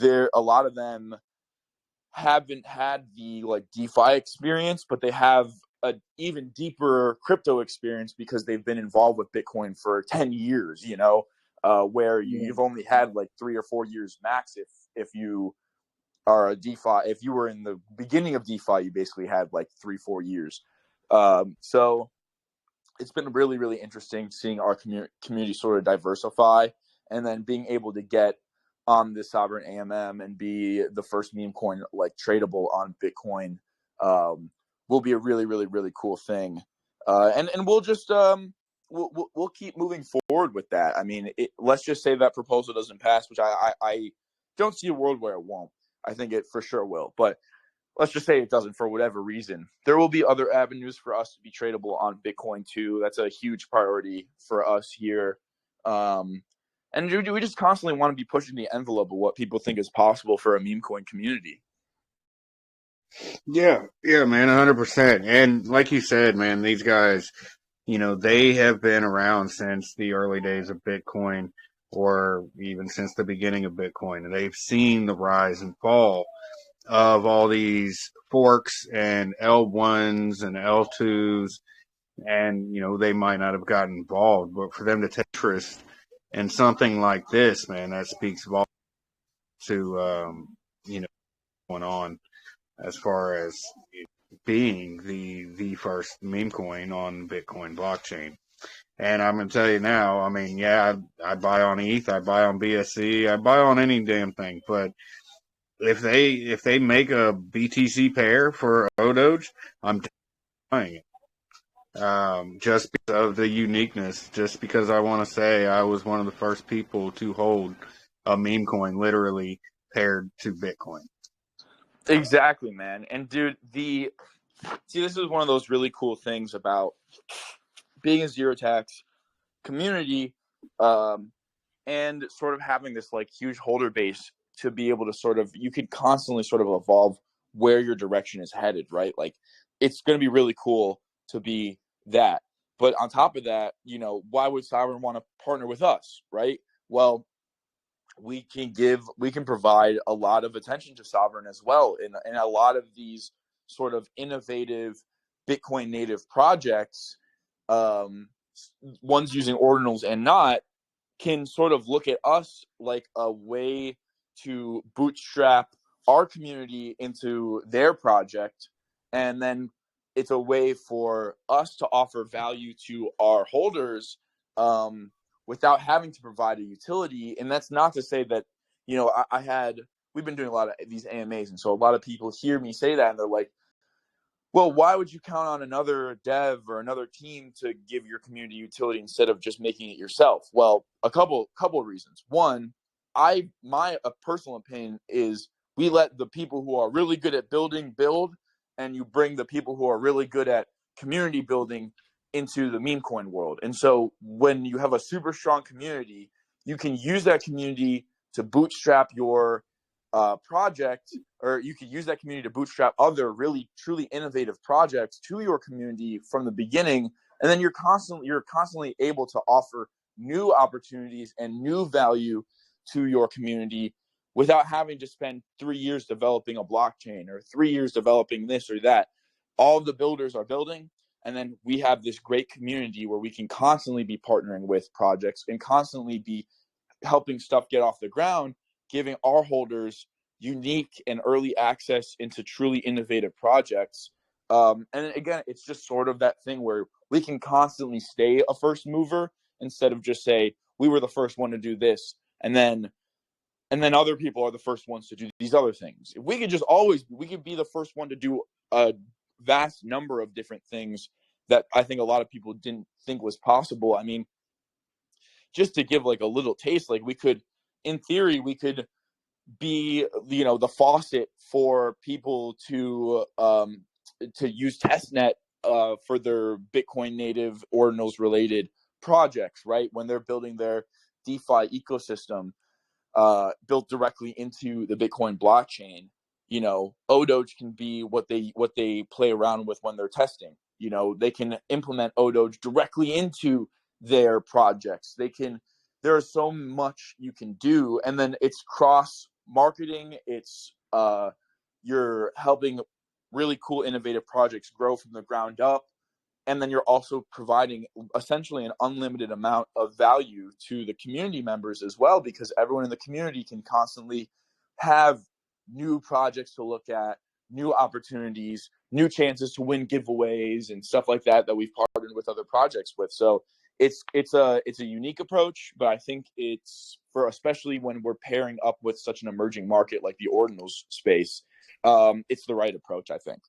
a lot of them haven't had the like DeFi experience, but they have an even deeper crypto experience because they've been involved with Bitcoin for 10 years, where you've only had like 3 or 4 years max. If you are a DeFi, if you were in the beginning of DeFi, you basically had like 3-4 years. So it's been really, really interesting seeing our community sort of diversify, and then being able to get on the Sovereign AMM and be the first meme coin like tradable on Bitcoin will be a really, really, really cool thing. And we'll just we'll keep moving forward with that. I mean, let's just say that proposal doesn't pass, which I don't see a world where it won't. I think it for sure will, but let's just say it doesn't for whatever reason. There will be other avenues for us to be tradable on Bitcoin too. That's a huge priority for us here. And we just constantly want to be pushing the envelope of what people think is possible for a meme coin community. Yeah, man, 100%. And like you said, man, these guys, they have been around since the early days of Bitcoin, or even since the beginning of Bitcoin. And they've seen the rise and fall of all these forks and L1s and L2s. And, they might not have gotten involved, but for them to take interest in something like this, man, that speaks volumes to, going on as far as being the first meme coin on Bitcoin blockchain. And I'm gonna tell you now, I mean, yeah, I buy on ETH, I buy on BSC, I buy on any damn thing. But if they make a BTC pair for Odoge, I'm buying it. Just because of the uniqueness, just because I want to say I was one of the first people to hold a meme coin literally paired to Bitcoin. Exactly, man. And dude, this is one of those really cool things about being a zero tax community, and sort of having this like huge holder base to be able to you could constantly sort of evolve where your direction is headed, right? Like, it's going to be really cool to be that. But on top of that, why would Sovereign want to partner with us, right? Well, we can provide a lot of attention to Sovereign as well, in a lot of these sort of innovative Bitcoin native projects, ones using ordinals and not, can sort of look at us like a way to bootstrap our community into their project. And then it's a way for us to offer value to our holders, without having to provide a utility. And that's not to say that, we've been doing a lot of these AMAs. And so a lot of people hear me say that and they're like, well, why would you count on another dev or another team to give your community utility instead of just making it yourself? Well, a couple of reasons. One, my personal opinion is we let the people who are really good at building build, and you bring the people who are really good at community building into the meme coin world. And so when you have a super strong community, you can use that community to bootstrap your project, or you could use that community to bootstrap other really truly innovative projects to your community from the beginning. And then you're constantly able to offer new opportunities and new value to your community without having to spend 3 years developing a blockchain or 3 years developing this or that. All of the builders are building, and then we have this great community where we can constantly be partnering with projects and constantly be helping stuff get off the ground, giving our holders unique and early access into truly innovative projects. And again, it's just sort of that thing where we can constantly stay a first mover instead of just say we were the first one to do this, and then other people are the first ones to do these other things. If we could be the first one to do a vast number of different things that I think a lot of people didn't think was possible. I mean, just to give like a little taste, like in theory, we could be, the faucet for people to use testnet for their Bitcoin native ordinals related projects, right? When they're building their DeFi ecosystem, built directly into the Bitcoin blockchain. Odoge can be what they play around with when they're testing. They can implement Odoge directly into their projects. There is so much you can do, and then it's cross marketing. It's you're helping really cool innovative projects grow from the ground up, and then you're also providing essentially an unlimited amount of value to the community members as well, because everyone in the community can constantly have new projects to look at, new opportunities, new chances to win giveaways and stuff like that we've partnered with other projects with. So it's a unique approach, but I think it's especially when we're pairing up with such an emerging market like the ordinals space, it's the right approach, I think.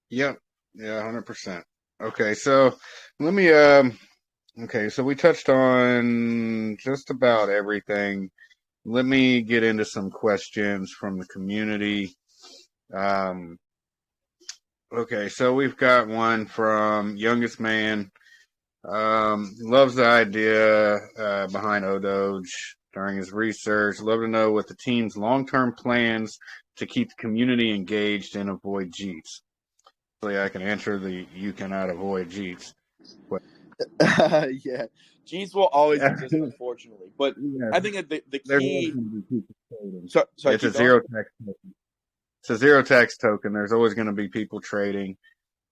Yep. Yeah, 100%. Okay, so let me okay, so we touched on just about everything. Let me get into some questions from the community. Okay, so we've got one from Youngest Man. Loves the idea behind Odoge during his research. Love to know what the team's long-term plans to keep the community engaged and avoid G's. I can answer the you cannot avoid Jeets. Yeah, G's will always exist, unfortunately. But Yeah, I think that the there's always key. going to be people trading. Sorry, It's a keep going. zero tax token. It's a zero tax token. There's always going to be people trading.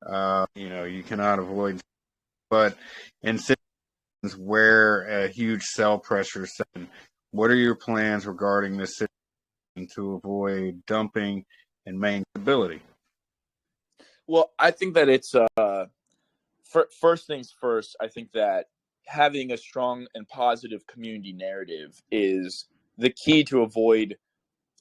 You cannot avoid. But in situations where a huge sell pressure is set, what are your plans regarding this situation to avoid dumping and maintain stability? Well, I think that it's first things first. I think that having a strong and positive community narrative is the key to avoid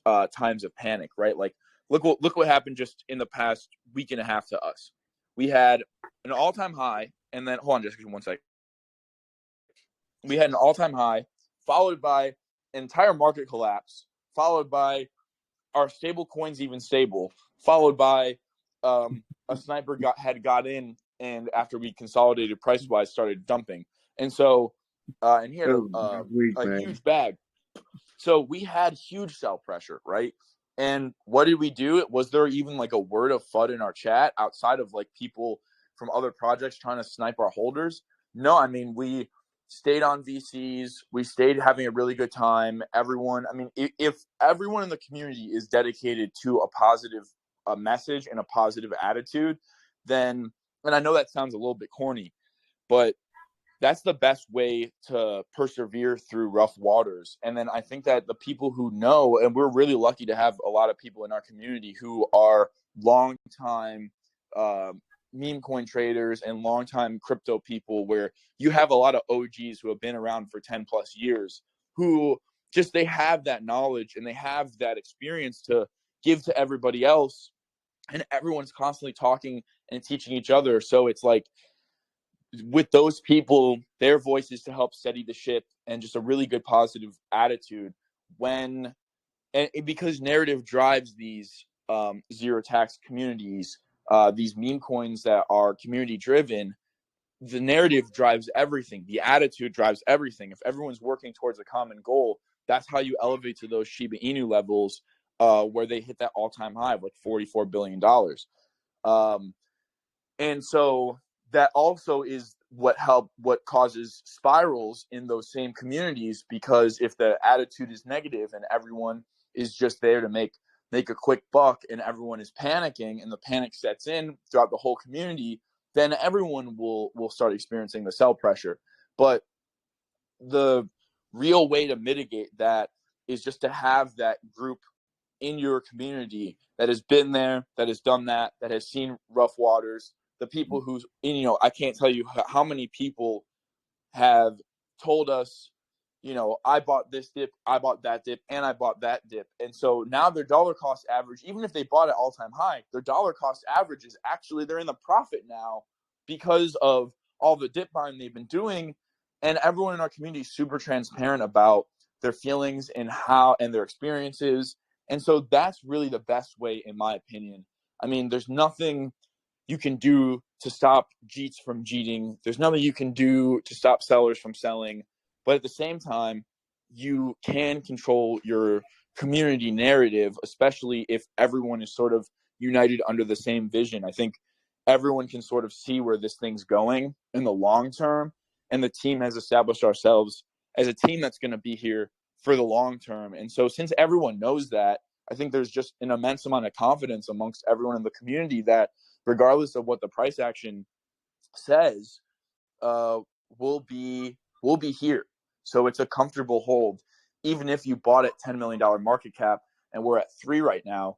times of panic. Right? Like, look what happened just in the past week and a half to us. We had an all-time high, and then hold on, just 1 second. We had an all-time high, followed by an entire market collapse, followed by our stable coins even stable, followed by a sniper got in, and after we consolidated price wise, started dumping, and so and he had a Man. huge bag. So we had huge sell pressure, right? And what did we do? Was there even like a word of FUD in our chat outside of like people from other projects trying to snipe our holders? No, I mean, we stayed on VCs. We stayed having a really good time. Everyone, I mean, if everyone in the community is dedicated to a positive message and a positive attitude, then, and I know that sounds a little bit corny, but that's the best way to persevere through rough waters. And then I think that the people who know, and we're really lucky to have a lot of people in our community who are long time meme coin traders and long time crypto people, where you have a lot of OGs who have been around for 10 plus years, who just, they have that knowledge and they have that experience to give to everybody else. And everyone's constantly talking and teaching each other. So it's like, with those people, their voices to help steady the ship and just a really good positive attitude when, and because narrative drives these zero tax communities, these meme coins that are community driven, the narrative drives everything. The attitude drives everything. If everyone's working towards a common goal, that's how you elevate to those Shiba Inu levels, where they hit that all-time high of like $44 billion. And so that also is what causes spirals in those same communities, because if the attitude is negative and everyone is just there to make a quick buck and everyone is panicking and the panic sets in throughout the whole community, then everyone will start experiencing the sell pressure. But the real way to mitigate that is just to have that group in your community that has been there, that has done that has seen rough waters. The people who's, I can't tell you how many people have told us, I bought this dip, I bought that dip, and I bought that dip. And so now their dollar cost average, even if they bought at all-time high, their dollar cost average is actually, they're in the profit now because of all the dip buying they've been doing. And everyone in our community is super transparent about their feelings and their experiences. And so that's really the best way, in my opinion. I mean, there's nothing you can do to stop Jeets from jeeting. There's nothing you can do to stop sellers from selling. But at the same time, you can control your community narrative, especially if everyone is sort of united under the same vision. I think everyone can sort of see where this thing's going in the long term. And the team has established ourselves as a team that's going to be here for the long term. And so since everyone knows that, I think there's just an immense amount of confidence amongst everyone in the community that regardless of what the price action says, we'll be here. So it's a comfortable hold. Even if you bought at $10 million market cap and we're at 3 right now,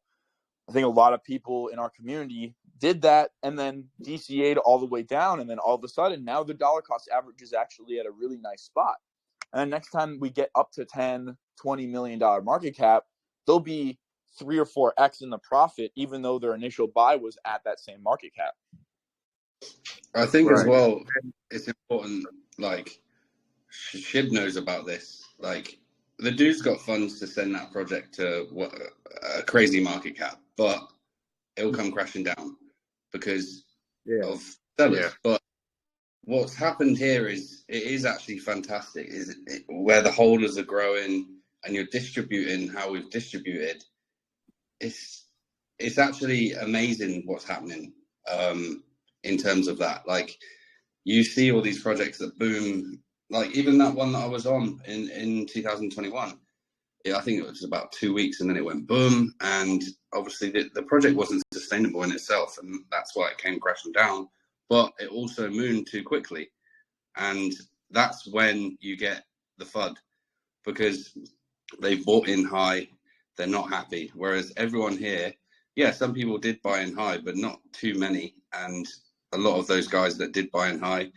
I think a lot of people in our community did that and then DCA'd all the way down. And then all of a sudden, now the dollar cost average is actually at a really nice spot. And next time we get up to $10-20 million market cap, they'll be 3 or 4x in the profit, even though their initial buy was at that same market cap. I think as well, it's important, like, Shib knows about this. Like, the dude's got funds to send that project to a crazy market cap, but it will come crashing down because of sellers. Yeah. But what's happened here is, it is actually fantastic, where the holders are growing and you're distributing how we've distributed. It's actually amazing what's happening. in terms of that. Like, you see all these projects that boom, like even that one that I was on in 2021. I think it was about 2 weeks and then it went boom. And obviously the project wasn't sustainable in itself, and that's why it came crashing down. But it also mooned too quickly. And that's when you get the FUD, because they've bought in high, they're not happy. Whereas everyone here, yeah, some people did buy in high, but not too many. And a lot of those guys that did buy in high,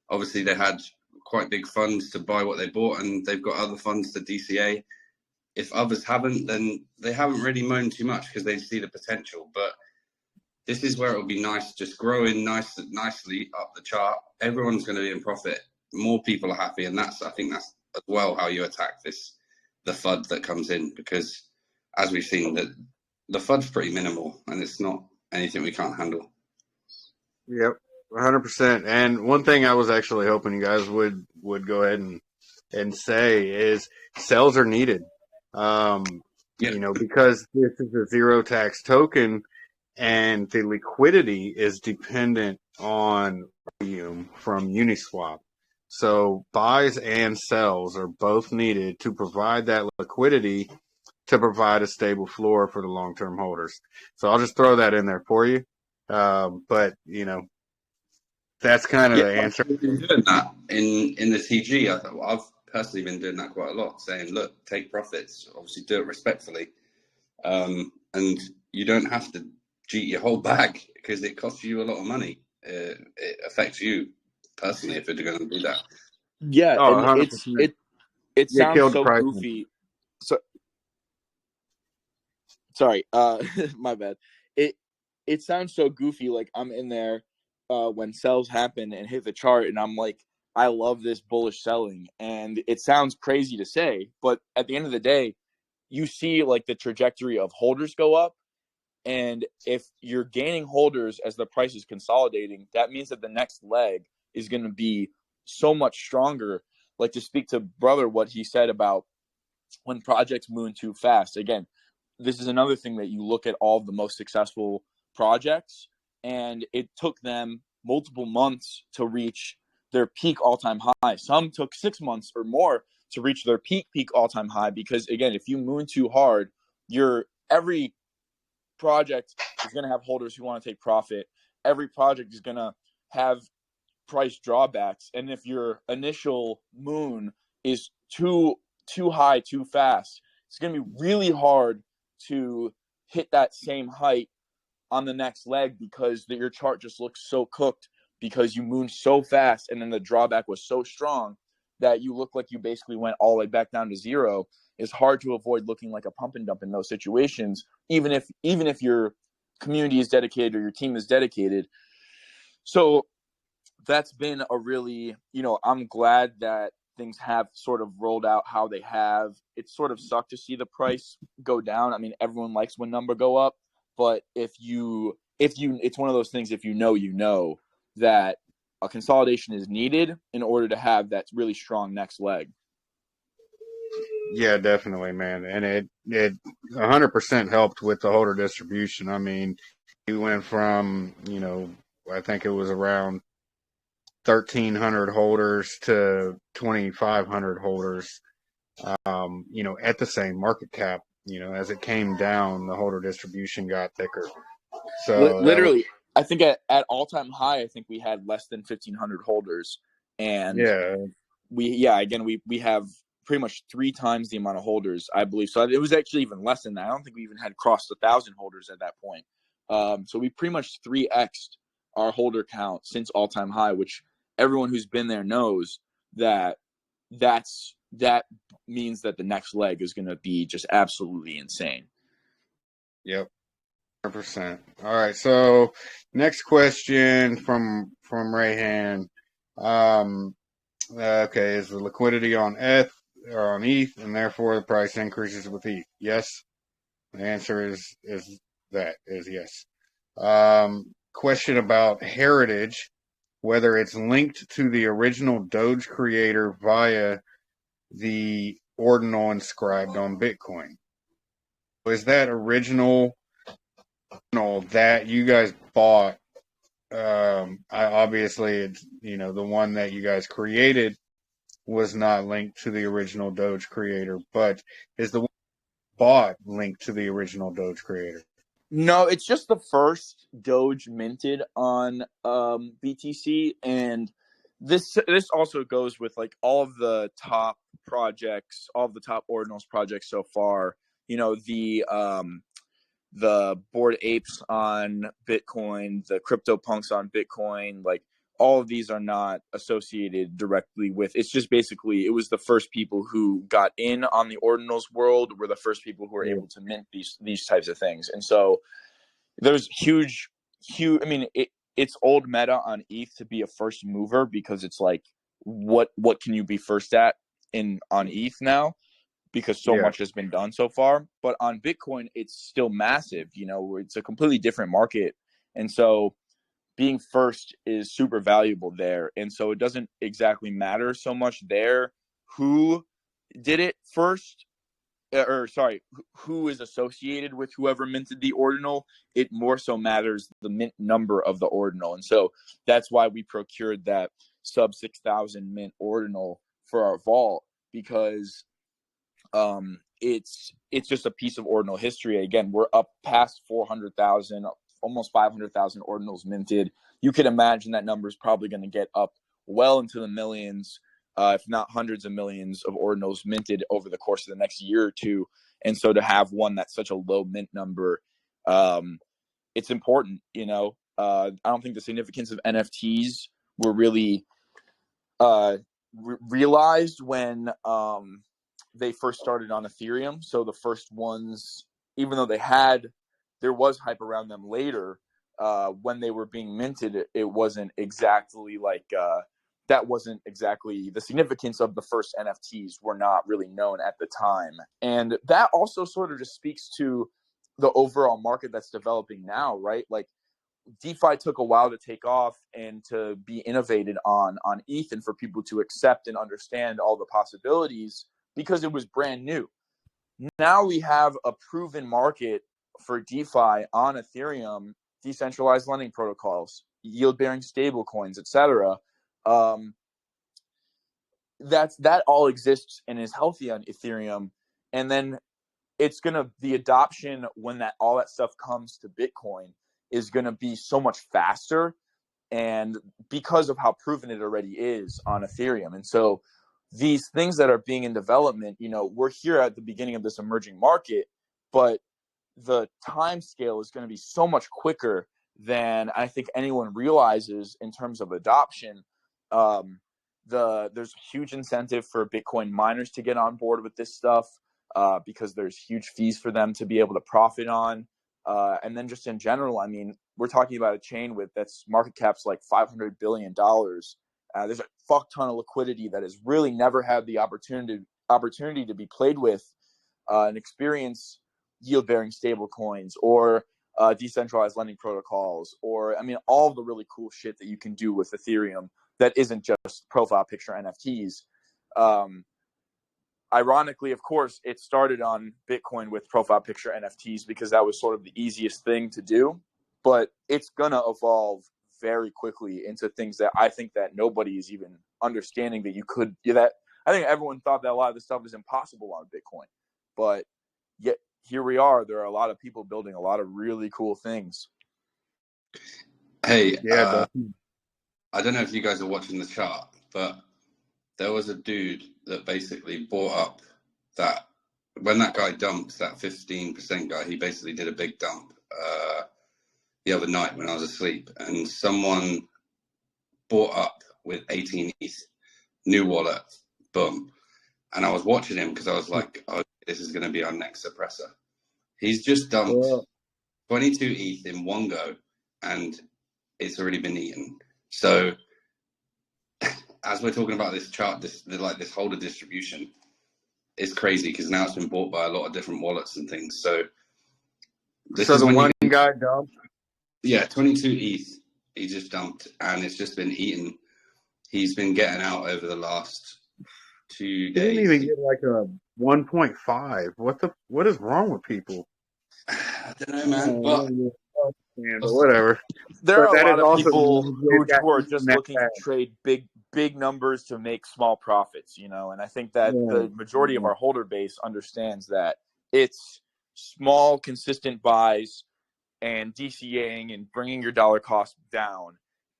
obviously they had quite big funds to buy what they bought, and they've got other funds to DCA. If others haven't, then they haven't really moaned too much because they see the potential. But this is where it'll be nice, just growing nicely up the chart. Everyone's going to be in profit. More people are happy, and I think that's as well how you attack the FUD that comes in, because as we've seen, that the FUD's pretty minimal and it's not anything we can't handle. Yep, 100%. And one thing I was actually hoping you guys would go ahead and say is sales are needed. Because this is a zero tax token and the liquidity is dependent on volume from Uniswap. So buys and sells are both needed to provide that liquidity to provide a stable floor for the long-term holders. So I'll just throw that in there for you. But that's kind of the answer. I've been doing that in the TG. I've personally been doing that quite a lot, saying, look, take profits, obviously do it respectfully. And you don't have to cheat your whole bag because it costs you a lot of money. It affects you personally if you're going to do that. Yeah, and it sounds so goofy. So, sorry, my bad. It sounds so goofy. Like I'm in there when sells happen and hit the chart, and I'm like, I love this bullish selling, and it sounds crazy to say, but at the end of the day, you see like the trajectory of holders go up. And if you're gaining holders as the price is consolidating, that means that the next leg is going to be so much stronger. Like, to speak to brother, what he said about when projects moon too fast. Again, this is another thing that you look at all of the most successful projects, and it took them multiple months to reach their peak all-time high. Some took 6 months or more to reach their peak all-time high, because again, if you moon too hard, every project is going to have holders who want to take profit. Every project is going to have price drawbacks, and if your initial moon is too high too fast, it's going to be really hard to hit that same height on the next leg, because your chart just looks so cooked because you mooned so fast, and then the drawback was so strong that you look like you basically went all the way back down to zero. It's hard to avoid looking like a pump and dump in those situations, even if your community is dedicated or your team is dedicated. So that's been a really, I'm glad that things have sort of rolled out how they have. It sort of sucked to see the price go down. I mean, everyone likes when number go up, but if you, it's one of those things, if you know that a consolidation is needed in order to have that really strong next leg. Yeah, definitely, man. And it 100% helped with the holder distribution. I mean, we went from, I think it was around 1,300 holders to 2,500 holders, at the same market cap. As it came down, the holder distribution got thicker. So literally, I think at all-time high, I think we had less than 1,500 holders. And we have pretty much 3 times the amount of holders, I believe. So it was actually even less than that. I don't think we even had crossed 1,000 holders at that point. So we pretty much 3x'd our holder count since all-time high, which everyone who's been there knows that means that the next leg is going to be just absolutely insane. Yep. 100%. All right. So next question from Rayhan. Okay. Is the liquidity on ETH or on ETH, and therefore the price increases with ETH? Yes. The answer is yes. Question about heritage, whether it's linked to the original Doge creator via the ordinal inscribed on Bitcoin. Is that original that you guys bought I obviously, it's, the one that you guys created was not linked to the original Doge creator, but is the one bought linked to the original Doge creator? No, it's just the first Doge minted on BTC, and this also goes with like all of the top projects, all of the top Ordinals projects so far. The Bored Apes on Bitcoin, the CryptoPunks on Bitcoin, like all of these are not associated directly with. It's just basically it was the first people who got in on the Ordinals world were the first people who were able to mint these types of things, and so there's huge. I mean, it's old meta on ETH to be a first mover because it's like what can you be first at on ETH now? Because so much has been done so far. But on Bitcoin, it's still massive. It's a completely different market. And so being first is super valuable there. And so it doesn't exactly matter so much there who did it first, or sorry, who is associated with whoever minted the ordinal. It more so matters the mint number of the ordinal. And so that's why we procured that sub 6,000 mint ordinal for our vault, because it's just a piece of ordinal history. Again, we're up past 400,000, almost 500,000 ordinals minted. You can imagine that number is probably going to get up well into the millions, if not hundreds of millions of ordinals minted over the course of the next year or two. And so to have one that's such a low mint number, it's important. I don't think the significance of NFTs were really realized when they first started on Ethereum. So the first ones, even though there was hype around them later, when they were being minted, it wasn't exactly like, that wasn't exactly the significance of the first NFTs were not really known at the time. And that also sort of just speaks to the overall market that's developing now, right? Like DeFi took a while to take off and to be innovated on ETH, and for people to accept and understand all the possibilities, because it was brand new. Now we have a proven market for DeFi on Ethereum, decentralized lending protocols, yield-bearing stable coins, etc. That all exists and is healthy on Ethereum. And then the adoption when all that stuff comes to Bitcoin is going to be so much faster, and because of how proven it already is on Ethereum. And so these things that are being in development, we're here at the beginning of this emerging market, but the time scale is going to be so much quicker than I think anyone realizes in terms of adoption. There's huge incentive for Bitcoin miners to get on board with this stuff, because there's huge fees for them to be able to profit on. And then just in general, I mean, we're talking about a chain that's market cap's like $500 billion. There's a fuck ton of liquidity that has really never had the opportunity to be played with and experience yield-bearing stable coins or decentralized lending protocols, or I mean, all of the really cool shit that you can do with Ethereum that isn't just profile picture NFTs. Ironically, of course, it started on Bitcoin with profile picture NFTs because that was sort of the easiest thing to do, but it's going to evolve very quickly into things that I think that nobody is even understanding that you could do that. I think everyone thought that a lot of this stuff is impossible on Bitcoin, but yet here we are. There are a lot of people building a lot of really cool things. Hey, I don't know if you guys are watching the chart, but there was a dude that basically bought up that when that guy dumped, that 15% guy, he basically did a big dump the other night when I was asleep, and someone bought up with 18 ETH, new wallet, boom. And I was watching him because I was like, oh, this is going to be our next suppressor. He's just dumped 22 ETH in one go, and it's already been eaten. So as we're talking about this chart, this holder distribution is crazy because now it's been bought by a lot of different wallets and things. So this is the when one guy dumped? Yeah, 22 ETH he just dumped, and it's just been eaten. He's been getting out over the last 2 days. He didn't even get like a 1.5. What is wrong with people? I don't know, man. But Yeah, but whatever. There But are a that is lot of awesome. people They've got who are in just that looking to bag. trade big numbers to make small profits, you know. And I think that Yeah. the majority of our holder base understands that it's small, consistent buys and DCAing and bringing your dollar cost down.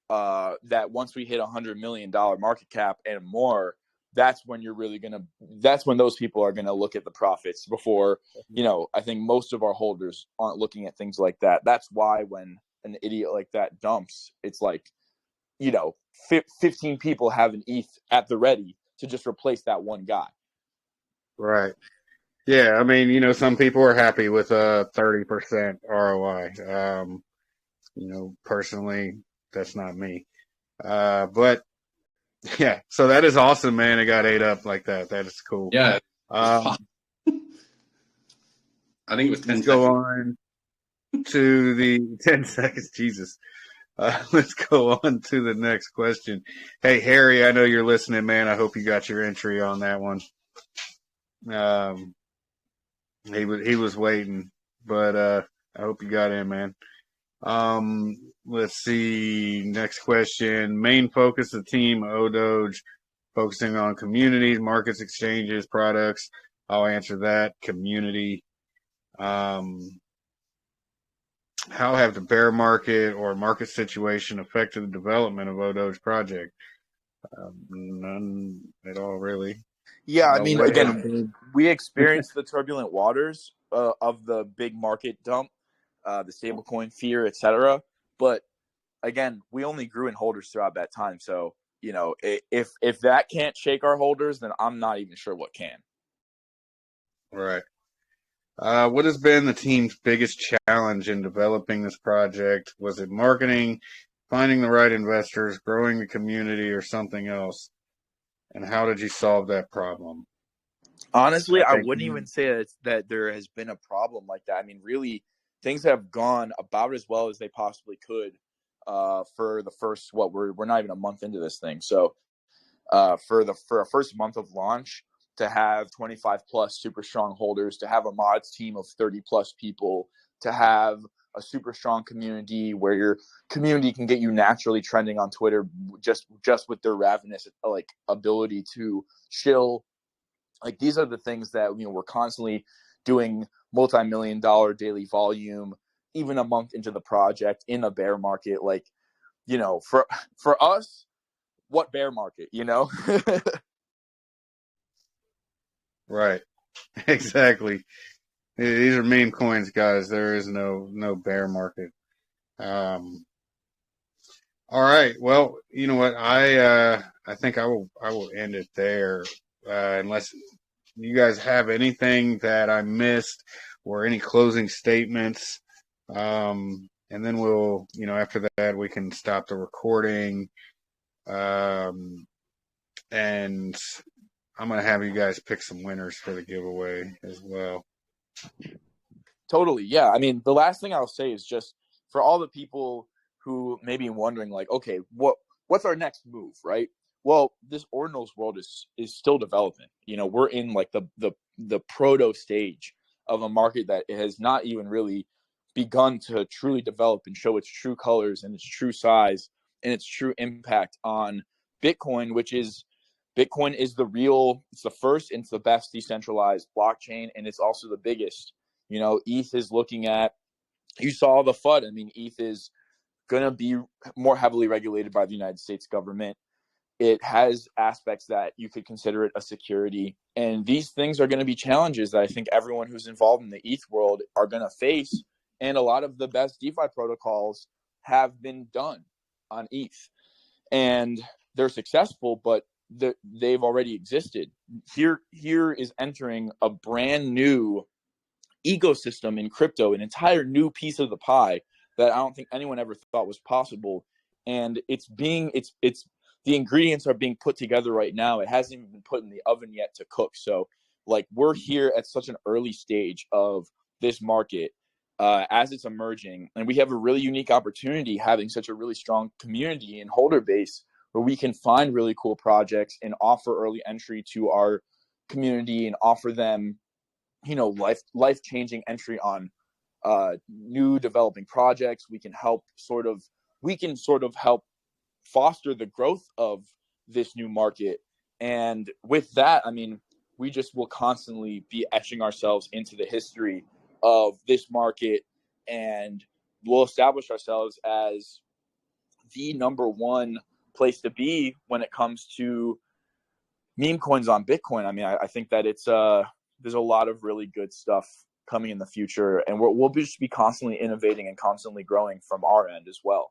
That once we hit $100 million market cap and more, that's when you're really gonna. That's when those people are gonna look at the profits before. You know, I think most of our holders aren't looking at things like that. That's why when an idiot like that dumps, it's like, you know, 15 people have an ETH at the ready to just replace that one guy. Right. Yeah, I mean, some people are happy with a 30% ROI. Personally, that's not me. But yeah, so that is awesome, man. It got ate up like that. That is cool. Yeah. Um, I think it was 10 let's go seconds. on to the 10 seconds. Jesus. Let's go on to the next question. Hey, Harry, I know you're listening, man. I hope you got your entry on that one. He was waiting, but I hope you got in, man. Let's see. Next question. Main focus of the team, Odoge, focusing on communities, markets, exchanges, products. I'll answer that. Community. How have the bear market or market situation affected the development of Odoge project? None at all, really. Yeah, I mean, What has again, been? we experienced the turbulent waters of the big market dump, the stablecoin fear, etc. But again, we only grew in holders throughout that time. So, you know, if that can't shake our holders, then I'm not even sure what can. Right. What has been the team's biggest challenge in developing this project? Was it marketing, finding the right investors, growing the community, or something else? And how did you solve that problem? Honestly, I I think, wouldn't even say that there has been a problem like that. I mean, really, things have gone about as well as they possibly could for the first we're not even a month into this thing. So for a first month of launch, to have 25 plus super strong holders, to have a mods team of 30 plus people, to have a super strong community where your community can get you naturally trending on Twitter just with their ravenous like ability to chill. Like, these are the things that, you know, we're constantly doing multi-million dollar daily volume, even a month into the project in a bear market. Like, you know, for us, what bear market, you know? right. Exactly. These are meme coins, guys. There is no bear market. All right. Well, you know what? I think I will end it there. Unless you guys have anything that I missed or any closing statements. And then we'll, after that we can stop the recording. And I'm going to have you guys pick some winners for the giveaway as well. Totally. Yeah. I mean, the last thing I'll say is just for all the people who may be wondering, like, okay, what's our next move, right? Well, this ordinals world is still developing. You know, we're in like the proto stage of a market that has not even really begun to truly develop and show its true colors and its true size and its true impact on Bitcoin, which is Bitcoin is it's the first and it's the best decentralized blockchain, and it's also the biggest. You know, ETH is looking at, you saw the FUD. I mean, ETH is going to be more heavily regulated by the United States government. It has aspects that you could consider it a security. And these things are going to be challenges that I think everyone who's involved in the ETH world are going to face. And a lot of the best DeFi protocols have been done on ETH. And they're successful, but they've already existed. Here is entering a brand new ecosystem in crypto, an entire new piece of the pie that I don't think anyone ever thought was possible. And it's the ingredients are being put together right now. It hasn't even been put in the oven yet to cook. So like, we're here at such an early stage of this market as it's emerging. And we have a really unique opportunity having such a really strong community and holder base where we can find really cool projects and offer early entry to our community and offer them, you know, life changing entry on new developing projects. We can sort of help foster the growth of this new market. And with that, I mean, we just will constantly be etching ourselves into the history of this market, and we'll establish ourselves as the number one place to be when it comes to meme coins on Bitcoin. I mean, I think that there's a lot of really good stuff coming in the future, and we'll just be constantly innovating and constantly growing from our end as well.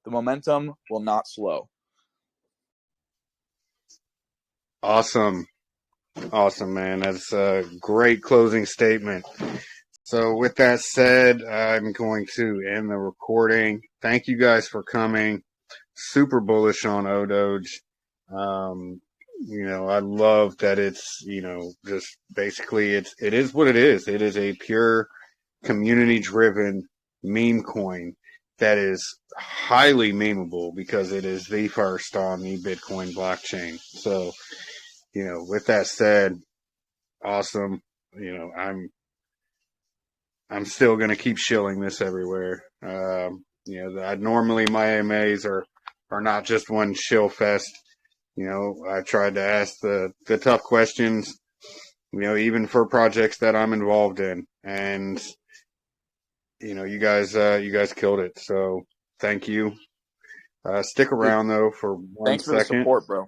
The momentum will not slow. Awesome, man. That's a great closing statement. So with that said, I'm going to end the recording. Thank you guys for coming. Super bullish on Odoge. I love that it's, just basically it is what it is. It is a pure community driven meme coin that is highly memeable because it is the first on the Bitcoin blockchain. So, with that said, awesome. I'm still going to keep shilling this everywhere. Normally my AMAs are not just one shill fest. I tried to ask the tough questions, even for projects that I'm involved in. And, you guys killed it. So thank you. Stick around though for 1 Thanks second. for the support, bro.